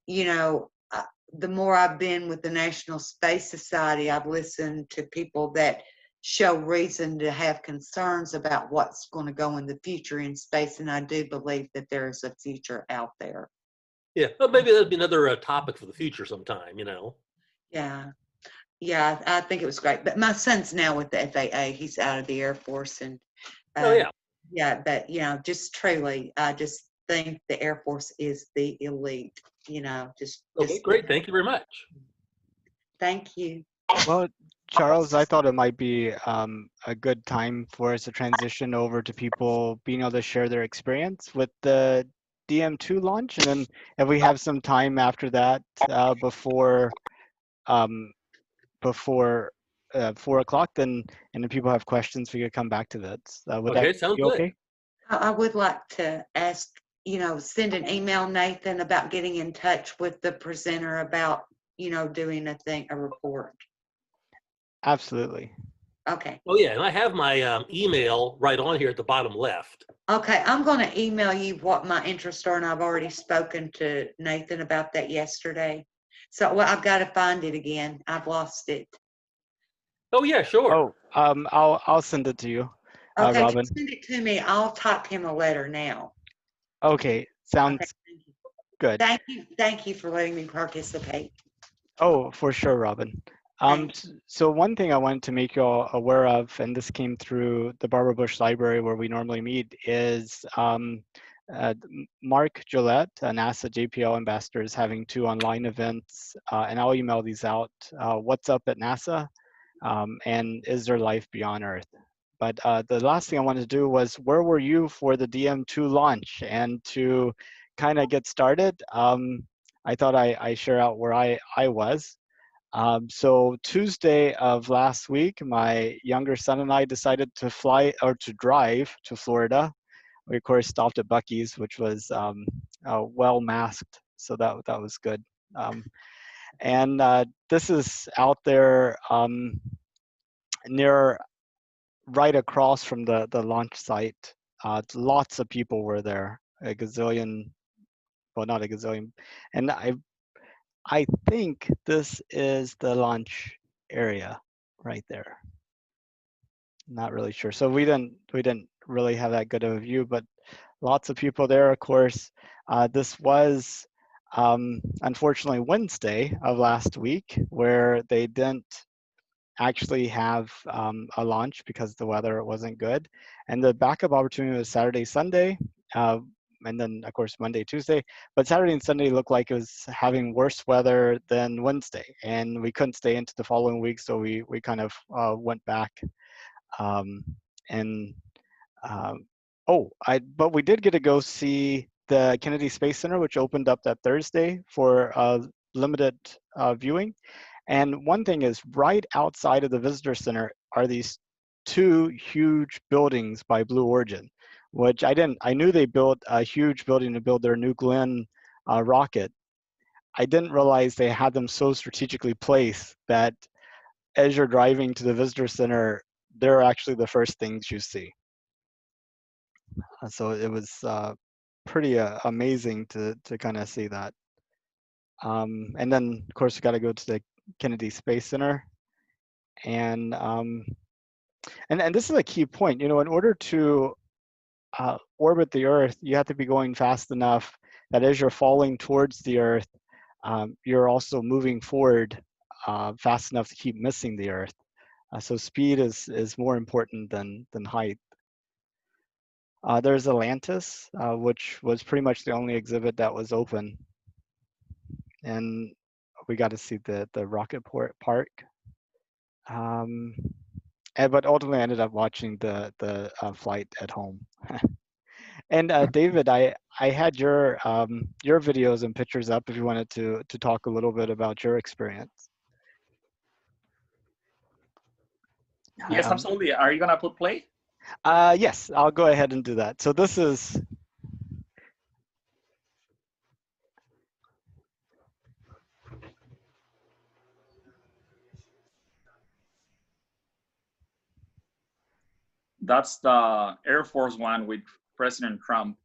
you know, the more I've been with the National Space Society, I've listened to people that show reason to have concerns about what's going to go in the future in space. And I do believe that there is a future out there. yeah. Well, maybe that'd be another topic for the future sometime, you know. Yeah. Yeah, I think it was great. But my son's now with the FAA. He's out of the Air Force. And Oh yeah. yeah, but, you know, just truly, I just think the Air Force is the elite, you know, Okay, great. Thank you very much. Thank you. Well, Charles, I thought it might be a good time for us to transition over to people being able to share their experience with the DM2 launch. And then if we have some time after that, before 4 o'clock, then, and if people have questions, we could come back to that. Would Okay, that sounds be good. okay? I would like to ask, you know, send an email, Nathan, about getting in touch with the presenter about, you know, doing a report. Absolutely. Okay. Oh yeah, and I have my email right on here at the bottom left. Okay, I'm going to email you what my interests are, and I've already spoken to Nathan about that yesterday. So, well, I've got to find it again. I've lost it. Oh yeah, sure. Oh, I'll send it to you, Okay, Robin. just send it to me. I'll type him a letter now. Okay, sounds Okay, thank you. good. Thank you for letting me participate. Oh, for sure, Robin. Thanks. So one thing I wanted to make you all aware of, and this came through the Barbara Bush Library where we normally meet, is Mark Gillette, a NASA JPL ambassador, is having 2 online events, and I'll email these out. What's Up at NASA, and Is There Life Beyond Earth? But the last thing I wanted to do was, where were you for the DM2 launch? And to kind of get started, I thought I share out where I was. So Tuesday of last week, my younger son and I decided to fly or to drive to Florida. We of course stopped at Buc-ee's, which was well masked, so that was good. And this is out there near, right across from the launch site. Lots of people were there, a gazillion, well, not a gazillion, and I think this is the launch area right there. Not really sure. So we didn't really have that good of a view, but lots of people there, of course. This was unfortunately Wednesday of last week, where they didn't actually have a launch because the weather wasn't good. And the backup opportunity was Saturday, Sunday, and then of course Monday, Tuesday. But Saturday and Sunday looked like it was having worse weather than Wednesday, and we couldn't stay into the following week, so we kind of went back. And but we did get to go see the Kennedy Space Center, which opened up that Thursday for limited viewing. And one thing is, right outside of the visitor center are these two huge buildings by Blue Origin, which I knew they built a huge building to build their New Glenn rocket. I didn't realize they had them so strategically placed that as you're driving to the visitor center, they're actually the first things you see. So it was pretty amazing to kind of see that. And then of course you got to go to the Kennedy Space Center, and this is a key point. In order to orbit the Earth, you have to be going fast enough that as you're falling towards the Earth, you're also moving forward fast enough to keep missing the Earth. So speed is more important than height. There's Atlantis, which was pretty much the only exhibit that was open, and we got to see the rocket park. But ultimately, I ended up watching the flight at home. And David, I had your videos and pictures up if you wanted to talk a little bit about your experience. Yes, absolutely. Are you gonna put play? Yes, I'll go ahead and do that. So this is. That's the Air Force One with President Trump.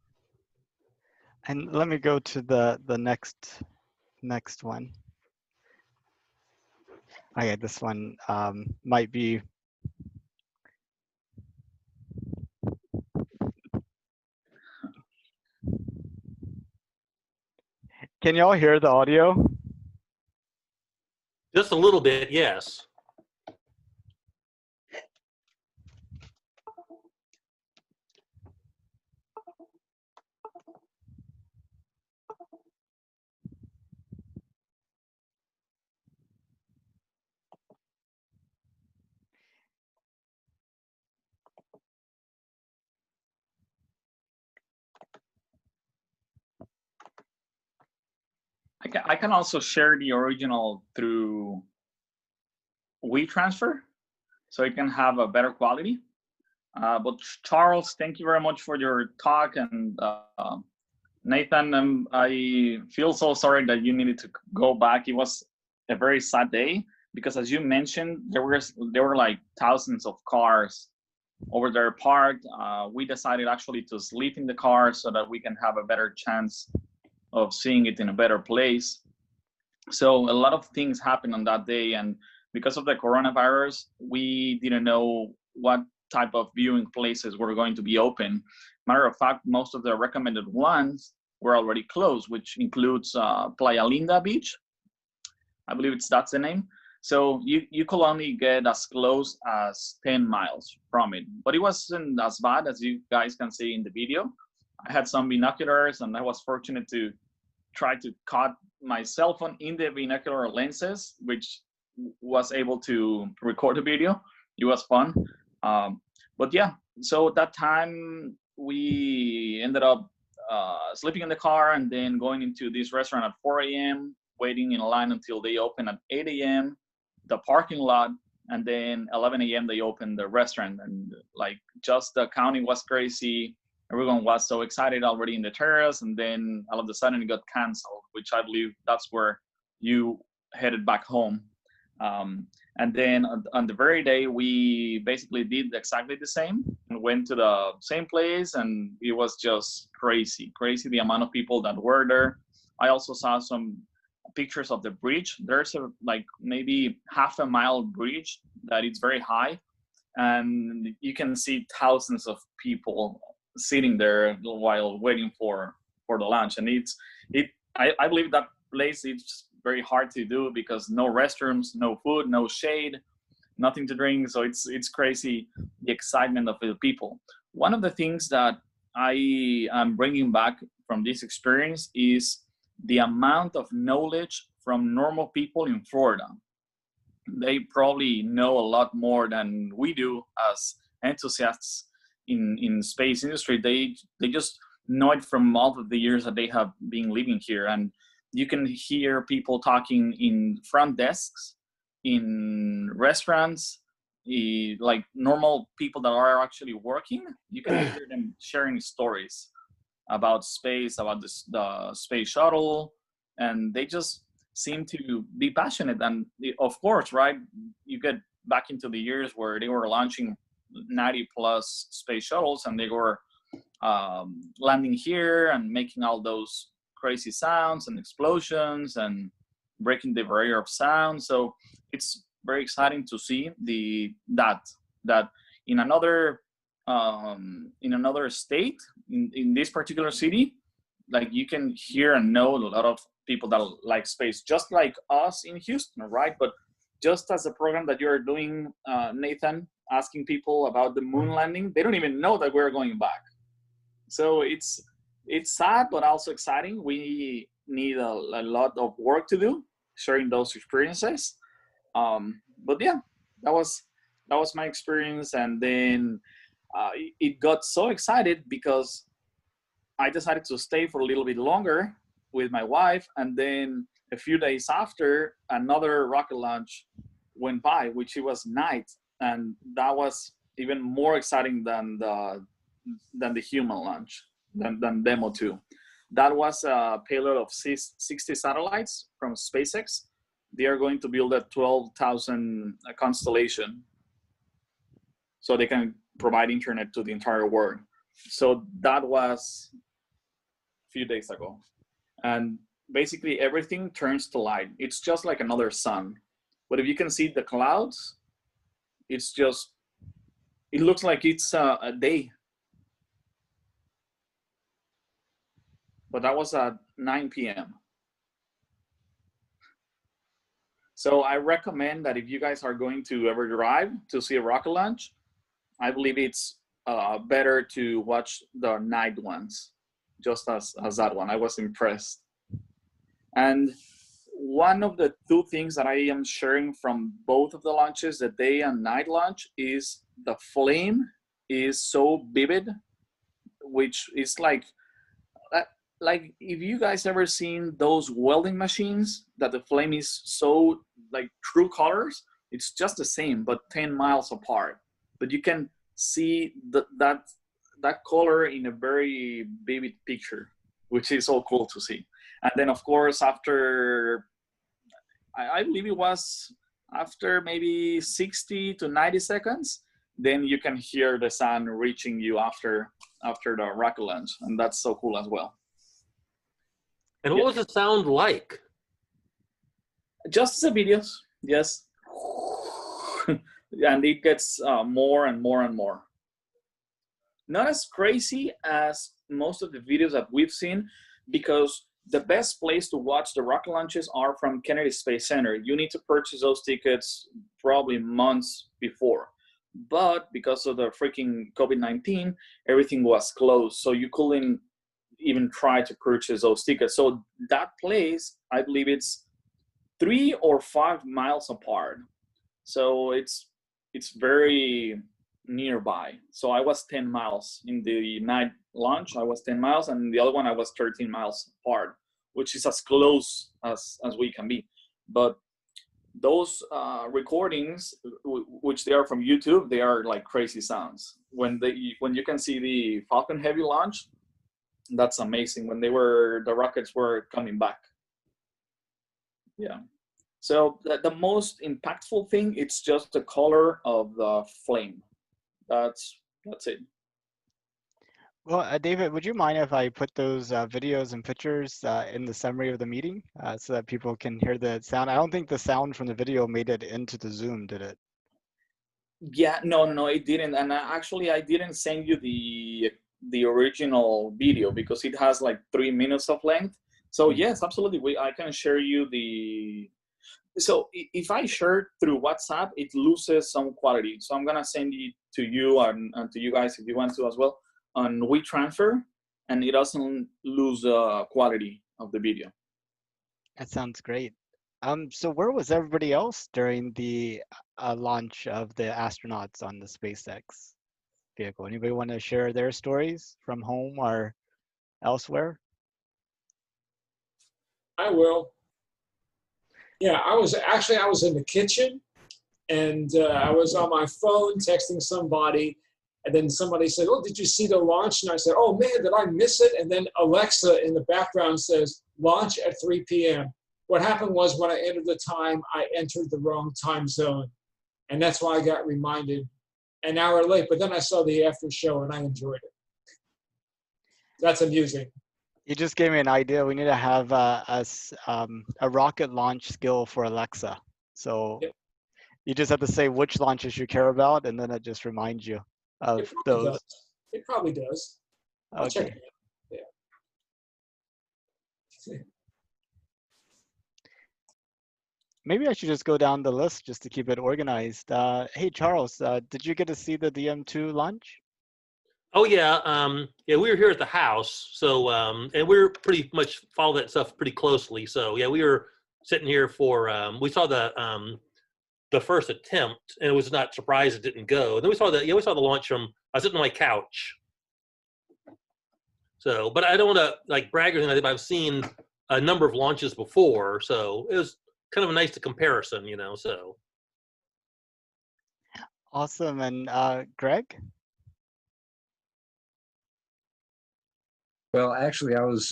And let me go to the next one. Okay, this one might be. Can y'all hear the audio? Just a little bit, yes. I can also share the original through WeTransfer, so you can have a better quality. But Charles, thank you very much for your talk, and Nathan, I feel so sorry that you needed to go back. It was a very sad day because, as you mentioned, there were like thousands of cars over there parked. We decided actually to sleep in the car so that we can have a better chance of seeing it in a better place. So a lot of things happened on that day, and because of the coronavirus, we didn't know what type of viewing places were going to be open. Matter of fact, most of the recommended ones were already closed, which includes Playa Linda Beach. I believe that's the name. So you could only get as close as 10 miles from it, but it wasn't as bad as you guys can see in the video. I had some binoculars, and I was fortunate to try to cut my cell phone in the binocular lenses, which was able to record the video. It was fun. But yeah, so at that time we ended up sleeping in the car and then going into this restaurant at 4 a.m., waiting in line until they open at 8 a.m., the parking lot, and then 11 a.m. they opened the restaurant. And like just the counting was crazy. Everyone was so excited already in the terrace, and then all of a sudden it got canceled, which I believe that's where you headed back home. And then on the very day, we basically did exactly the same and went to the same place, and it was just crazy the amount of people that were there. I also saw some pictures of the bridge. There's a like maybe half-a-mile bridge that is very high, and you can see thousands of people sitting there while waiting for the lunch. And I believe that place is very hard to do because no restrooms, no food, no shade, nothing to drink. So it's crazy, the excitement of the people. One of the things that I am bringing back from this experience is the amount of knowledge from normal people in Florida. They probably know a lot more than we do as enthusiasts in space industry. They just know it from all of the years that they have been living here. And you can hear people talking in front desks, in restaurants, like normal people that are actually working. You can hear them sharing stories about space, about the space shuttle, and they just seem to be passionate. And of course, right, you get back into the years where they were launching 90 plus space shuttles, and they were landing here and making all those crazy sounds and explosions and breaking the barrier of sound. So it's very exciting to see that in another state, in this particular city, like you can hear and know a lot of people that like space, just like us in Houston, right? But just as a program that you're doing, Nathan, asking people about the moon landing, they don't even know that we're going back. So it's sad, but also exciting. We need a lot of work to do, sharing those experiences. But yeah, that was my experience. And then it got so excited because I decided to stay for a little bit longer with my wife. And then a few days after, another rocket launch went by, which it was night. And that was even more exciting than the human launch, than Demo 2. That was a payload of 60 satellites from SpaceX. They are going to build a 12,000 constellation so they can provide internet to the entire world. So that was a few days ago. And basically everything turns to light. It's just like another sun. But if you can see the clouds, it looks like it's a day. But that was at 9 p.m. So I recommend that if you guys are going to ever drive to see a rocket launch, I believe it's better to watch the night ones, just as that one. I was impressed. And one of the two things that I am sharing from both of the launches, the day and night launch, is the flame is so vivid, which is like if you guys ever seen those welding machines that the flame is so like true colors, it's just the same, but 10 miles apart. But you can see that color in a very vivid picture, which is so cool to see. And then of course, after, I believe it was after maybe 60 to 90 seconds, then you can hear the sound reaching you after the rocket launch. And that's so cool as well. And what was the sound like? Just the videos, yes. And it gets more and more and more. Not as crazy as most of the videos that we've seen, because the best place to watch the rocket launches are from Kennedy Space Center. You need to purchase those tickets probably months before. But because of the freaking COVID-19, everything was closed. So you couldn't even try to purchase those tickets. So that place, I believe it's 3 or 5 miles apart. So it's very nearby. So I was 10 miles in the night launch. I was 10 miles, and the other one I was 13 miles apart, which is as close as we can be. But those recordings, which they are from YouTube, they are like crazy sounds. When you can see the Falcon Heavy launch, that's amazing. When the rockets were coming back. Yeah. So the most impactful thing, it's just the color of the flame. That's it. Well, David, would you mind if I put those videos and pictures in the summary of the meeting so that people can hear the sound? I don't think the sound from the video made it into the Zoom, did it? Yeah, no, it didn't. And actually, I didn't send you the original video because it has like 3 minutes of length. So yes, absolutely. I can share you the. So if I share through WhatsApp, it loses some quality. So I'm gonna send it to you and to you guys if you want to as well on WeTransfer, and it doesn't lose quality of the video. That sounds great. So where was everybody else during the launch of the astronauts on the SpaceX vehicle? Anybody want to share their stories from home or elsewhere? I will. Yeah, I was in the kitchen, and I was on my phone texting somebody, and then somebody said, "Oh, did you see the launch?" And I said, "Oh man, did I miss it?" And then Alexa in the background says, "Launch at 3 p.m." What happened was when I entered the time, I entered the wrong time zone, and that's why I got reminded an hour late. But then I saw the after show, and I enjoyed it. That's amusing. You just gave me an idea. We need to have a rocket launch skill for Alexa. So Yep. you just have to say which launches you care about, and then it just reminds you of those. It probably does. I'll check Okay. it out. Yeah. Maybe I should just go down the list just to keep it organized. Hey, Charles, did you get to see the DM2 launch? Oh yeah, yeah. We were here at the house, so and we were pretty much follow that stuff pretty closely. So yeah, we were sitting here for we saw the first attempt, and it was not surprised it didn't go. And then we saw the launch from. I was sitting on my couch. So, but I don't want to like brag or anything. I've seen a number of launches before, so it was kind of a nice comparison, you know. So Awesome. And Greg? Well, actually, I was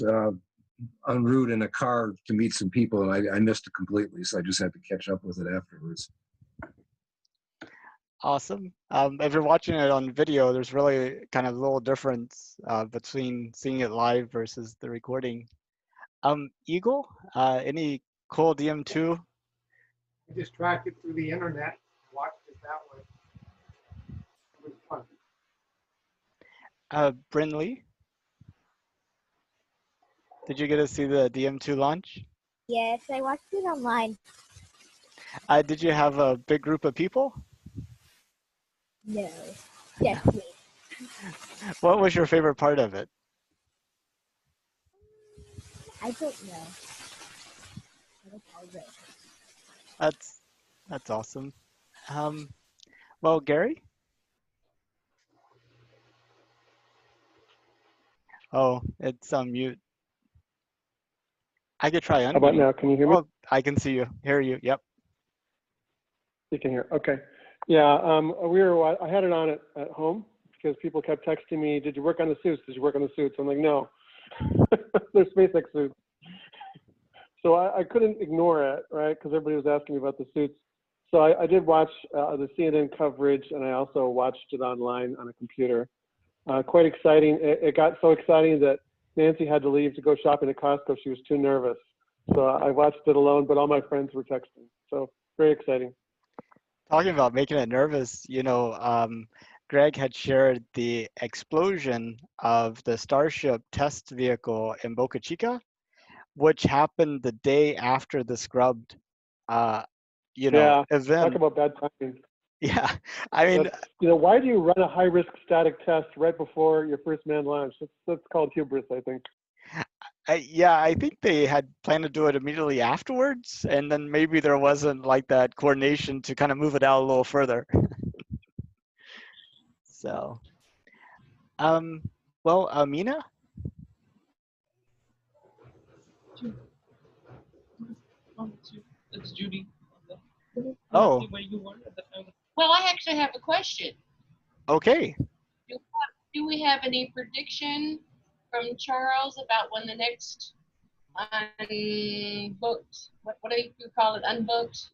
en route in a car to meet some people, and I missed it completely, so I just had to catch up with it afterwards. Awesome. If you're watching it on video, there's really kind of a little difference between seeing it live versus the recording. Eagle, any cool DM2? I just tracked it through the internet, watched it that way. It was fun. Brinley, did you get to see the DM2 launch? Yes, I watched it online. Did you have a big group of people? No, just me. What was your favorite part of it? I don't know. I apologize. That's awesome. Well, Gary? Oh, it's on mute. I could try unmuting. How about now? Can you hear me? Oh, I can see you. Hear you. Yep. You can hear. Okay. Yeah. I had it on at home because people kept texting me, "Did you work on the suits? Did you work on the suits?" I'm like, "No, they're SpaceX suits." So I couldn't ignore it, right? Because everybody was asking me about the suits. So I did watch the CNN coverage, and I also watched it online on a computer. Quite exciting. It got so exciting that Nancy had to leave to go shopping at Costco. She was too nervous. So I watched it alone, but all my friends were texting. So very exciting. Talking about making it nervous, you know, Greg had shared the explosion of the Starship test vehicle in Boca Chica, which happened the day after the scrubbed, event. Talk about bad timing. Yeah, I mean, why do you run a high-risk static test right before your first manned launch? That's called hubris, I think. I think they had planned to do it immediately afterwards, and then maybe there wasn't like that coordination to kind of move it out a little further. So, well, Mina? It's Judy. Oh, Well, I actually have a question. okay. Do we have any prediction from Charles about when the next unbooked, what do you call it, unbooked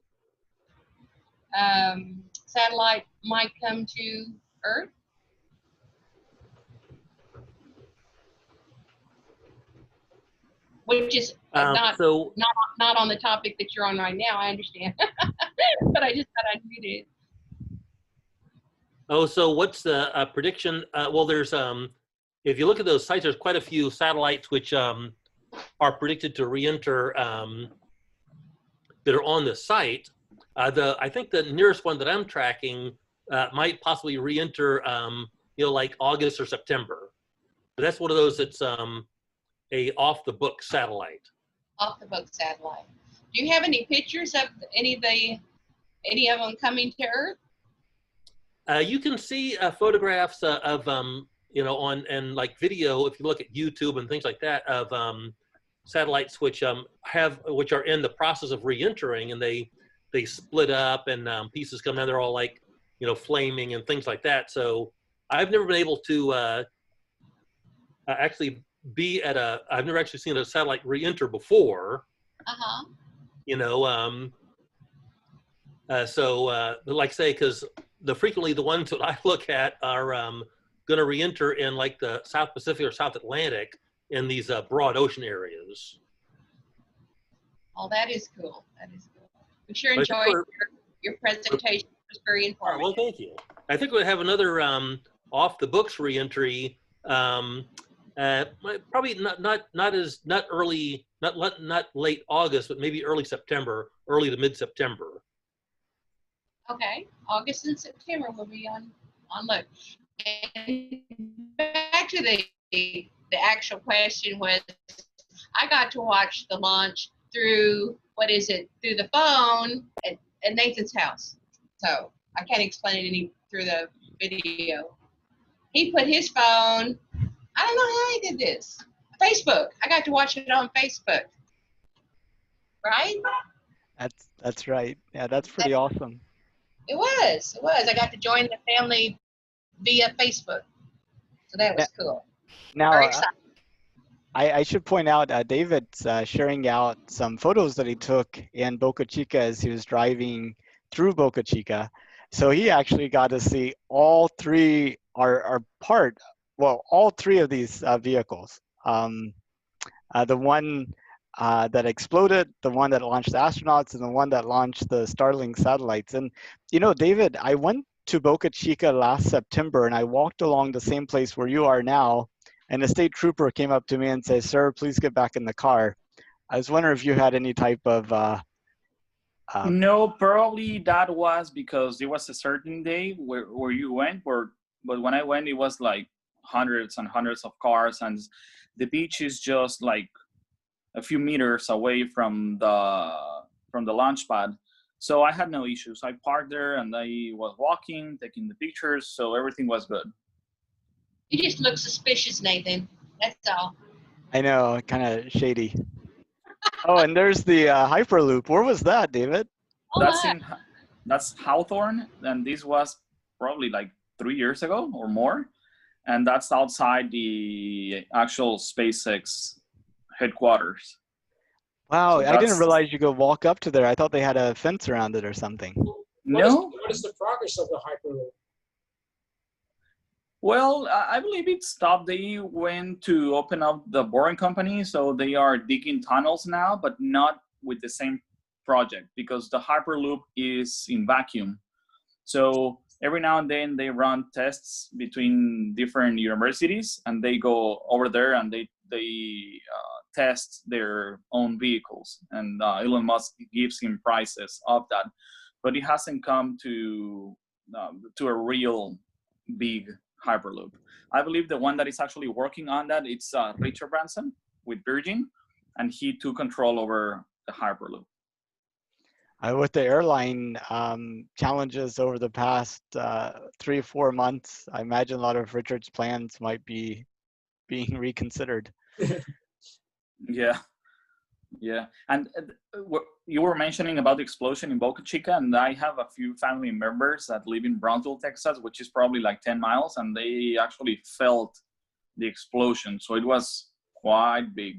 satellite might come to Earth? Which is not on the topic that you're on right now, I understand. But I just thought I'd read it. Oh, so what's the prediction? Well, there's if you look at those sites, there's quite a few satellites which are predicted to re-enter that are on the site. I think the nearest one that I'm tracking might possibly re-enter, like August or September. But that's one of those that's a off-the-book satellite. Off-the-book satellite. Do you have any pictures of any of them coming to Earth? You can see photographs of on and like video if you look at YouTube and things like that of satellites which are in the process of re-entering, and they split up and pieces come down. They're all like flaming and things like that. So I've never been able to actually be at I've never actually seen a satellite re-enter before. So like I say, because frequently the ones that I look at are going to re-enter in like the South Pacific or South Atlantic in these broad ocean areas. Oh, that is cool. That is cool. We sure enjoyed your presentation. It was very informative. Well, thank you. I think we'll have another off the books re-entry. Probably not late August, but maybe early September, early to mid September. Okay, August and September will be on look. And back to the actual question was, I got to watch the launch through through the phone at Nathan's house. So I can't explain it any through the video. He put his phone. I don't know how he did this. Facebook. I got to watch it on Facebook. Right? That's right. Yeah, that's pretty awesome. It was. I got to join the family via Facebook. So that was cool. Now, very exciting. I should point out, David's sharing out some photos that he took in Boca Chica as he was driving through Boca Chica. So he actually got to see all three all three of these vehicles. The one that exploded, the one that launched the astronauts, and the one that launched the Starlink satellites. And, David, I went to Boca Chica last September, and I walked along the same place where you are now, and a state trooper came up to me and said, "Sir, please get back in the car." I was wondering if you had any type of... No, probably that was because there was a certain day where you went, but when I went, it was like hundreds and hundreds of cars, and the beach is just like a few meters away from the launch pad. So I had no issues. I parked there and I was walking, taking the pictures, so everything was good. You just look suspicious, Nathan. That's all. I know, kind of shady. Oh, and there's the Hyperloop. Where was that, David? That's Hawthorne, and this was probably like 3 years ago or more, and that's outside the actual SpaceX headquarters. Wow, So I didn't realize you could walk up to there. I thought they had a fence around it or something. No. What is the progress of the Hyperloop? Well, I believe it stopped. They went to open up the boring company, so they are digging tunnels now, but not with the same project because the Hyperloop is in vacuum. So every now and then they run tests between different universities, and they go over there and they test their own vehicles. And Elon Musk gives him prices of that, but it hasn't come to a real big Hyperloop. I believe the one that is actually working on that, it's Richard Branson with Virgin, and he took control over the Hyperloop. With the airline challenges over the past 3 or 4 months, I imagine a lot of Richard's plans might be being reconsidered. Yeah, yeah. And you were mentioning about the explosion in Boca Chica, and I have a few family members that live in Brownsville, Texas, which is probably like 10 miles, and they actually felt the explosion. So it was quite big.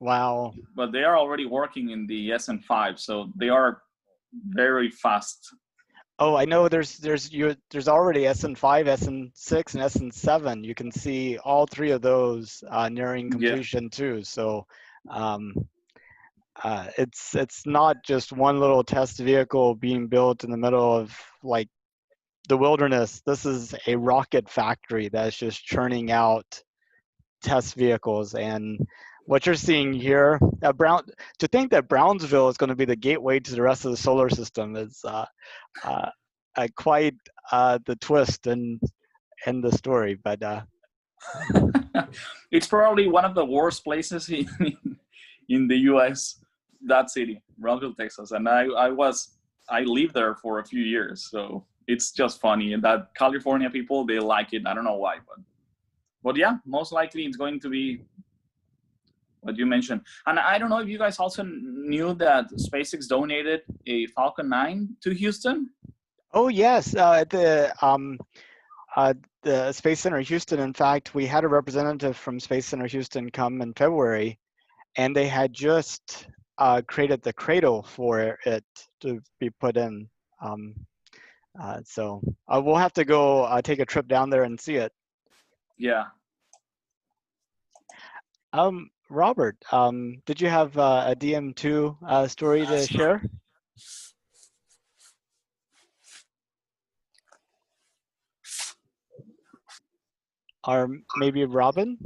Wow. But they are already working in the SN5, so they are very fast. Oh, I know there's already SN5, SN6, and SN7. You can see all 3 of those nearing completion too. So it's not just one little test vehicle being built in the middle of like the wilderness. This is a rocket factory that's just churning out test vehicles. And what you're seeing here, to think that Brownsville is going to be the gateway to the rest of the solar system is quite the twist in the story. But it's probably one of the worst places in the U.S. That city, Brownsville, Texas, and I lived there for a few years, so it's just funny. And that California people, they like it. I don't know why, but yeah, most likely it's going to be what you mentioned. And I don't know if you guys also knew that SpaceX donated a Falcon 9 to Houston. Oh yes, the Space Center Houston. In fact, we had a representative from Space Center Houston come in February, and they had just created the cradle for it to be put in. So we'll have to go take a trip down there and see it. Yeah. Robert, did you have a DM2 story to share? Or maybe Robin?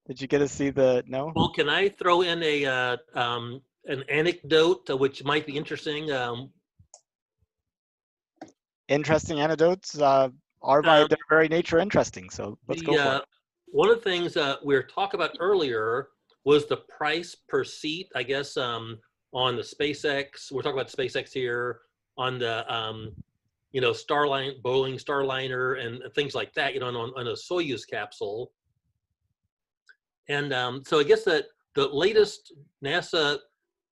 Did you get to see the, no? Well, can I throw in an anecdote which might be interesting? Interesting anecdotes are by their very nature interesting, so let's go for it. One of the things we were talking about earlier was the price per seat, I guess, on the SpaceX. We're talking about SpaceX here, on the Starlink, Boeing Starliner, and things like that. On a Soyuz capsule. And so I guess that the latest, NASA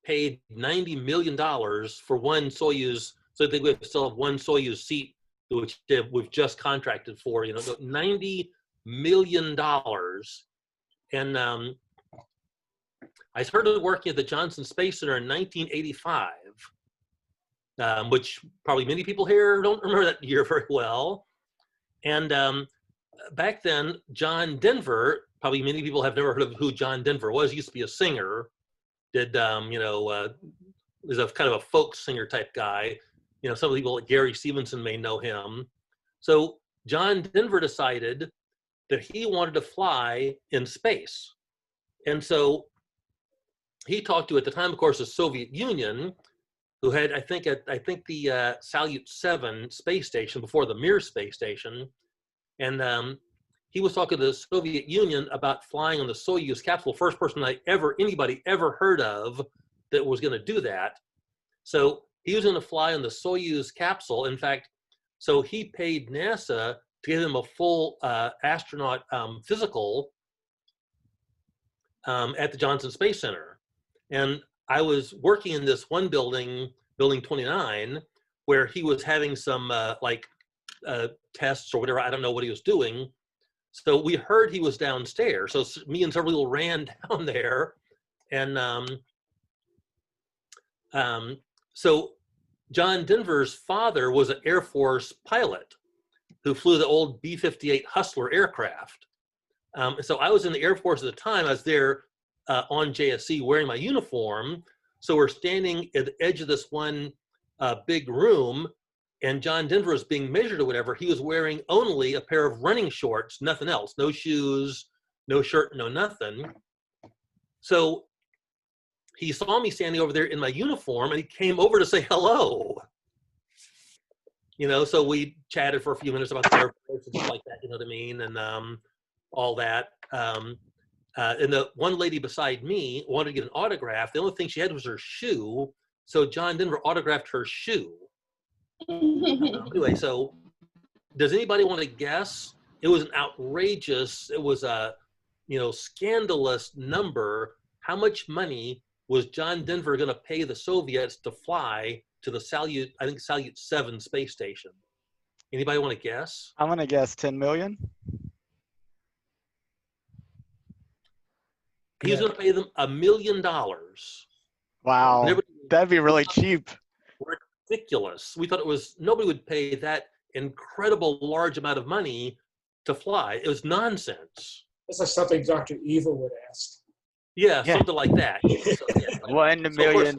paid $90 million for one Soyuz. So I think we still have one Soyuz seat, which we've just contracted for. $90 million. And I started working at the Johnson Space Center in 1985, which probably many people here don't remember that year very well. And back then, John Denver, probably many people have never heard of who John Denver was. He used to be a singer, was a kind of a folk singer type guy. Some people like Gary Stevenson may know him. So John Denver decided that he wanted to fly in space. And so he talked to, at the time, of course, the Soviet Union, who had, I think the Salyut 7 space station before the Mir space station. And he was talking to the Soviet Union about flying on the Soyuz capsule, first person anybody ever heard of that was going to do that. So he was going to fly on the Soyuz capsule. In fact, so he paid NASA to give him a full astronaut physical at the Johnson Space Center. And I was working in this one building, Building 29, where he was having some tests or whatever. I don't know what he was doing. So we heard he was downstairs. So me and several people ran down there. And so John Denver's father was an Air Force pilot who flew the old B-58 Hustler aircraft. So I was in the Air Force at the time. I was there on JSC wearing my uniform. So we're standing at the edge of this one big room, and John Denver was being measured or whatever. He was wearing only a pair of running shorts, nothing else, no shoes, no shirt, no nothing. So he saw me standing over there in my uniform, and he came over to say hello. So we chatted for a few minutes about the Air Force and stuff like that, you know what I mean, and all that. and the one lady beside me wanted to get an autograph. The only thing she had was her shoe. So John Denver autographed her shoe. Anyway, so does anybody want to guess? It was an outrageous, it was a, scandalous number. How much money was John Denver going to pay the Soviets to fly to the Salyut, I think Salyut 7 space station? Anybody want to guess? I'm gonna guess 10 million. He was going to pay them $1 million. Wow, that'd be really cheap. Ridiculous. We thought it was, nobody would pay that incredible large amount of money to fly. It was nonsense. That's like something Dr. Evil would ask. Yeah, Yeah. something like that. So, yeah. $1 million,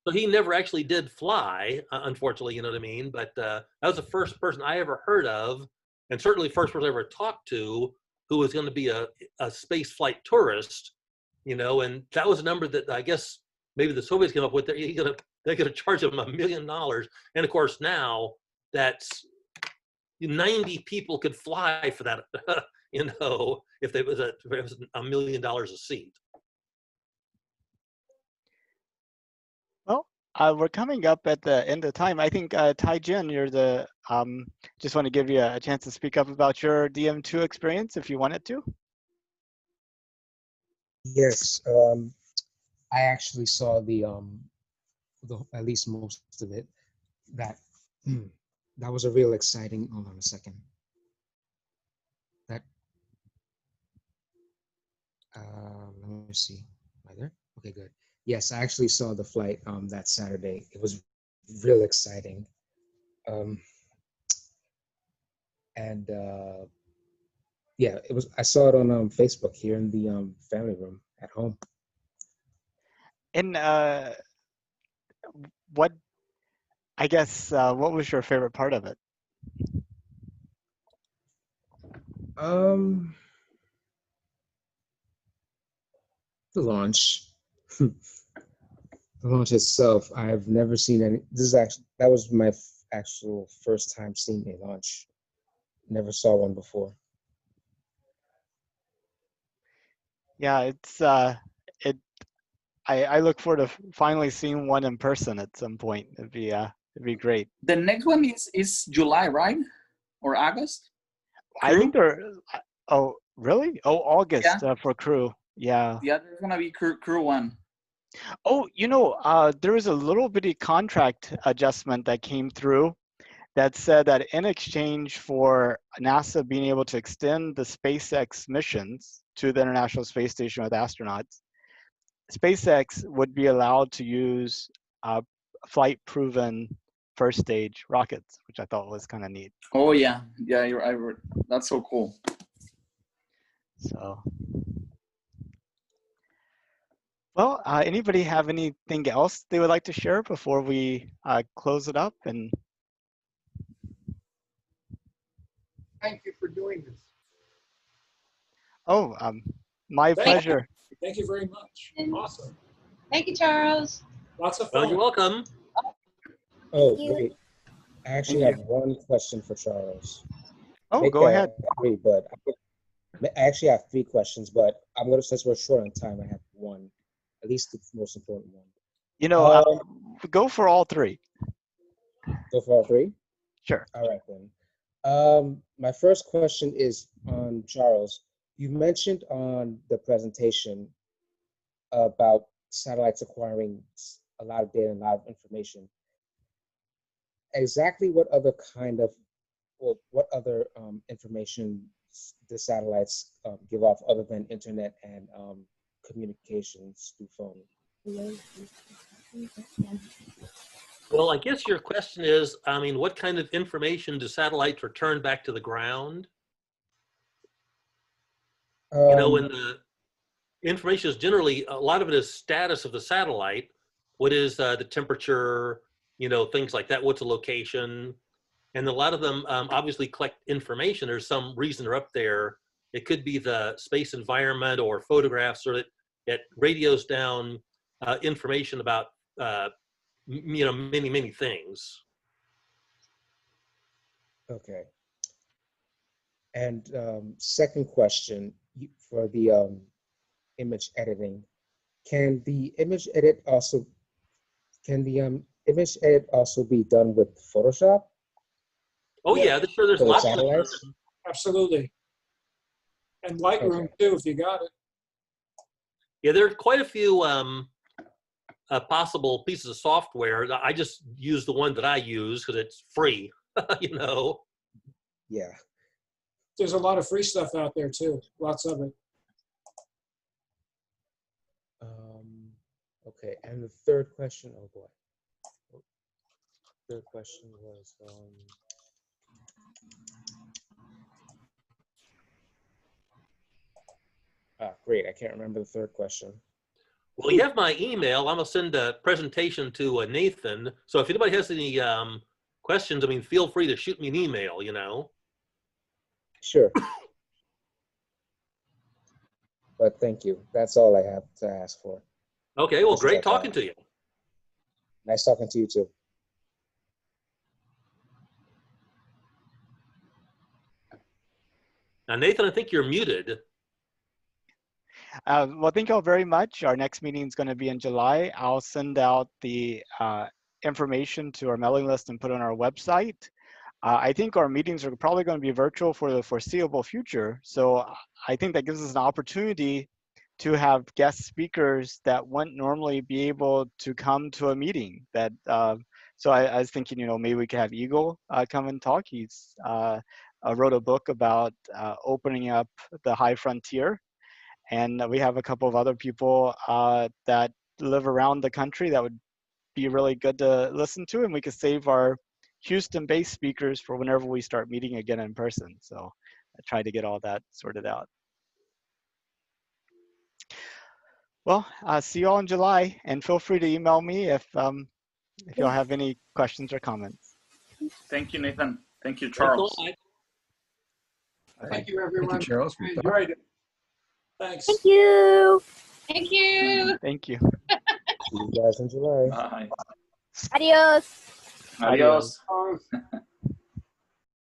So he never actually did fly, unfortunately, you know what I mean? But that was the first person I ever heard of, and certainly first person I ever talked to who was going to be a space flight tourist, and that was a number that I guess maybe the Soviets came up with. They're going to charge him $1 million. And of course now that's 90 people could fly for that, if it was $1 million a seat. Well, we're coming up at the end of time. I think Tai Jin, you're the, just want to give you a chance to speak up about your DM2 experience if you wanted to. Yes, I actually saw the at least most of it. That was a real exciting. Hold on a second. That let me see. Am I there? Okay, good. Yes, I actually saw the flight that Saturday. It was real exciting. And yeah, it was. I saw it on Facebook here in the family room at home. And what was your favorite part of it? The launch. The launch itself, I've never seen any. That was my actual first time seeing a launch. Never saw one before. Yeah, it's I look forward to finally seeing one in person at some point. It'd be great. The next one is July, right? Or August? I think they're. Oh, really? Oh, August Yeah. For crew. Yeah. Yeah, there's gonna be crew one. Oh, there was a little bitty contract adjustment that came through that said that in exchange for NASA being able to extend the SpaceX missions to the International Space Station with astronauts, SpaceX would be allowed to use flight-proven first-stage rockets, which I thought was kind of neat. Oh yeah, that's so cool. So, well, anybody have anything else they would like to share before we close it up? And Thank you for doing this. oh, my pleasure. Thank you very much. Awesome. Thank you, Charles. Lots of Well, fun. you're welcome. Oh, wait. I actually have one question for Charles. Oh, go ahead. I actually have 3 questions, but since we're short on time, I have one, at least the most important one. Go for all 3. Go for all 3? Sure. All right, then. My first question is on Charles. You mentioned on the presentation about satellites acquiring a lot of data and a lot of information. Exactly what other information the satellites give off other than internet and communications through phone? Well, I guess your question is, what kind of information do satellites return back to the ground? When the information is generally, a lot of it is status of the satellite. What is the temperature, things like that. What's the location? And a lot of them obviously collect information. There's some reason they're up there. It could be the space environment or photographs, or it radios down information about, many, many things. Okay. And second question, for the image editing. Can the image edit also be done with Photoshop Oh Yeah. yeah, sure. There's for the lots of satellites? Absolutely. And Lightroom Okay. too, if you got it. yeah. There are quite a few possible pieces of software. I just use the one that I use because it's free. You know. Yeah. There's a lot of free stuff out there too. Lots of it. Okay. And the third question, oh boy. Third question was great. I can't remember the third question. Well, you have my email. I'm gonna send a presentation to Nathan. So if anybody has any questions, I mean, feel free to shoot me an email. You know. Sure. But thank you. That's all I have to ask for. Okay. Well, This is great like, talking to you. Nice talking to you too. Now, Nathan, I think you're muted. Well, thank you all very much. Our next meeting is going to be in July. I'll send out the information to our mailing list and put it on our website. I think our meetings are probably going to be virtual for the foreseeable future. So I think that gives us an opportunity to have guest speakers that wouldn't normally be able to come to a meeting. So I was thinking, you know, maybe we could have Eagle come and talk. He's wrote a book about opening up the high frontier. And we have a couple of other people that live around the country that would be really good to listen to, and we could save our Houston-based speakers for whenever we start meeting again in person. So I tried to get all that sorted out. Well, see you all in July, and feel free to email me if y'all have any questions or comments. Thank you, Nathan. Thank you, Thanks a Charles. lot. Thank you, everyone. Thank you, Charles. I enjoyed it. Thanks. Thank you. Thank you. Thank you. See you guys in July. Bye. Adios. Adios. Bye.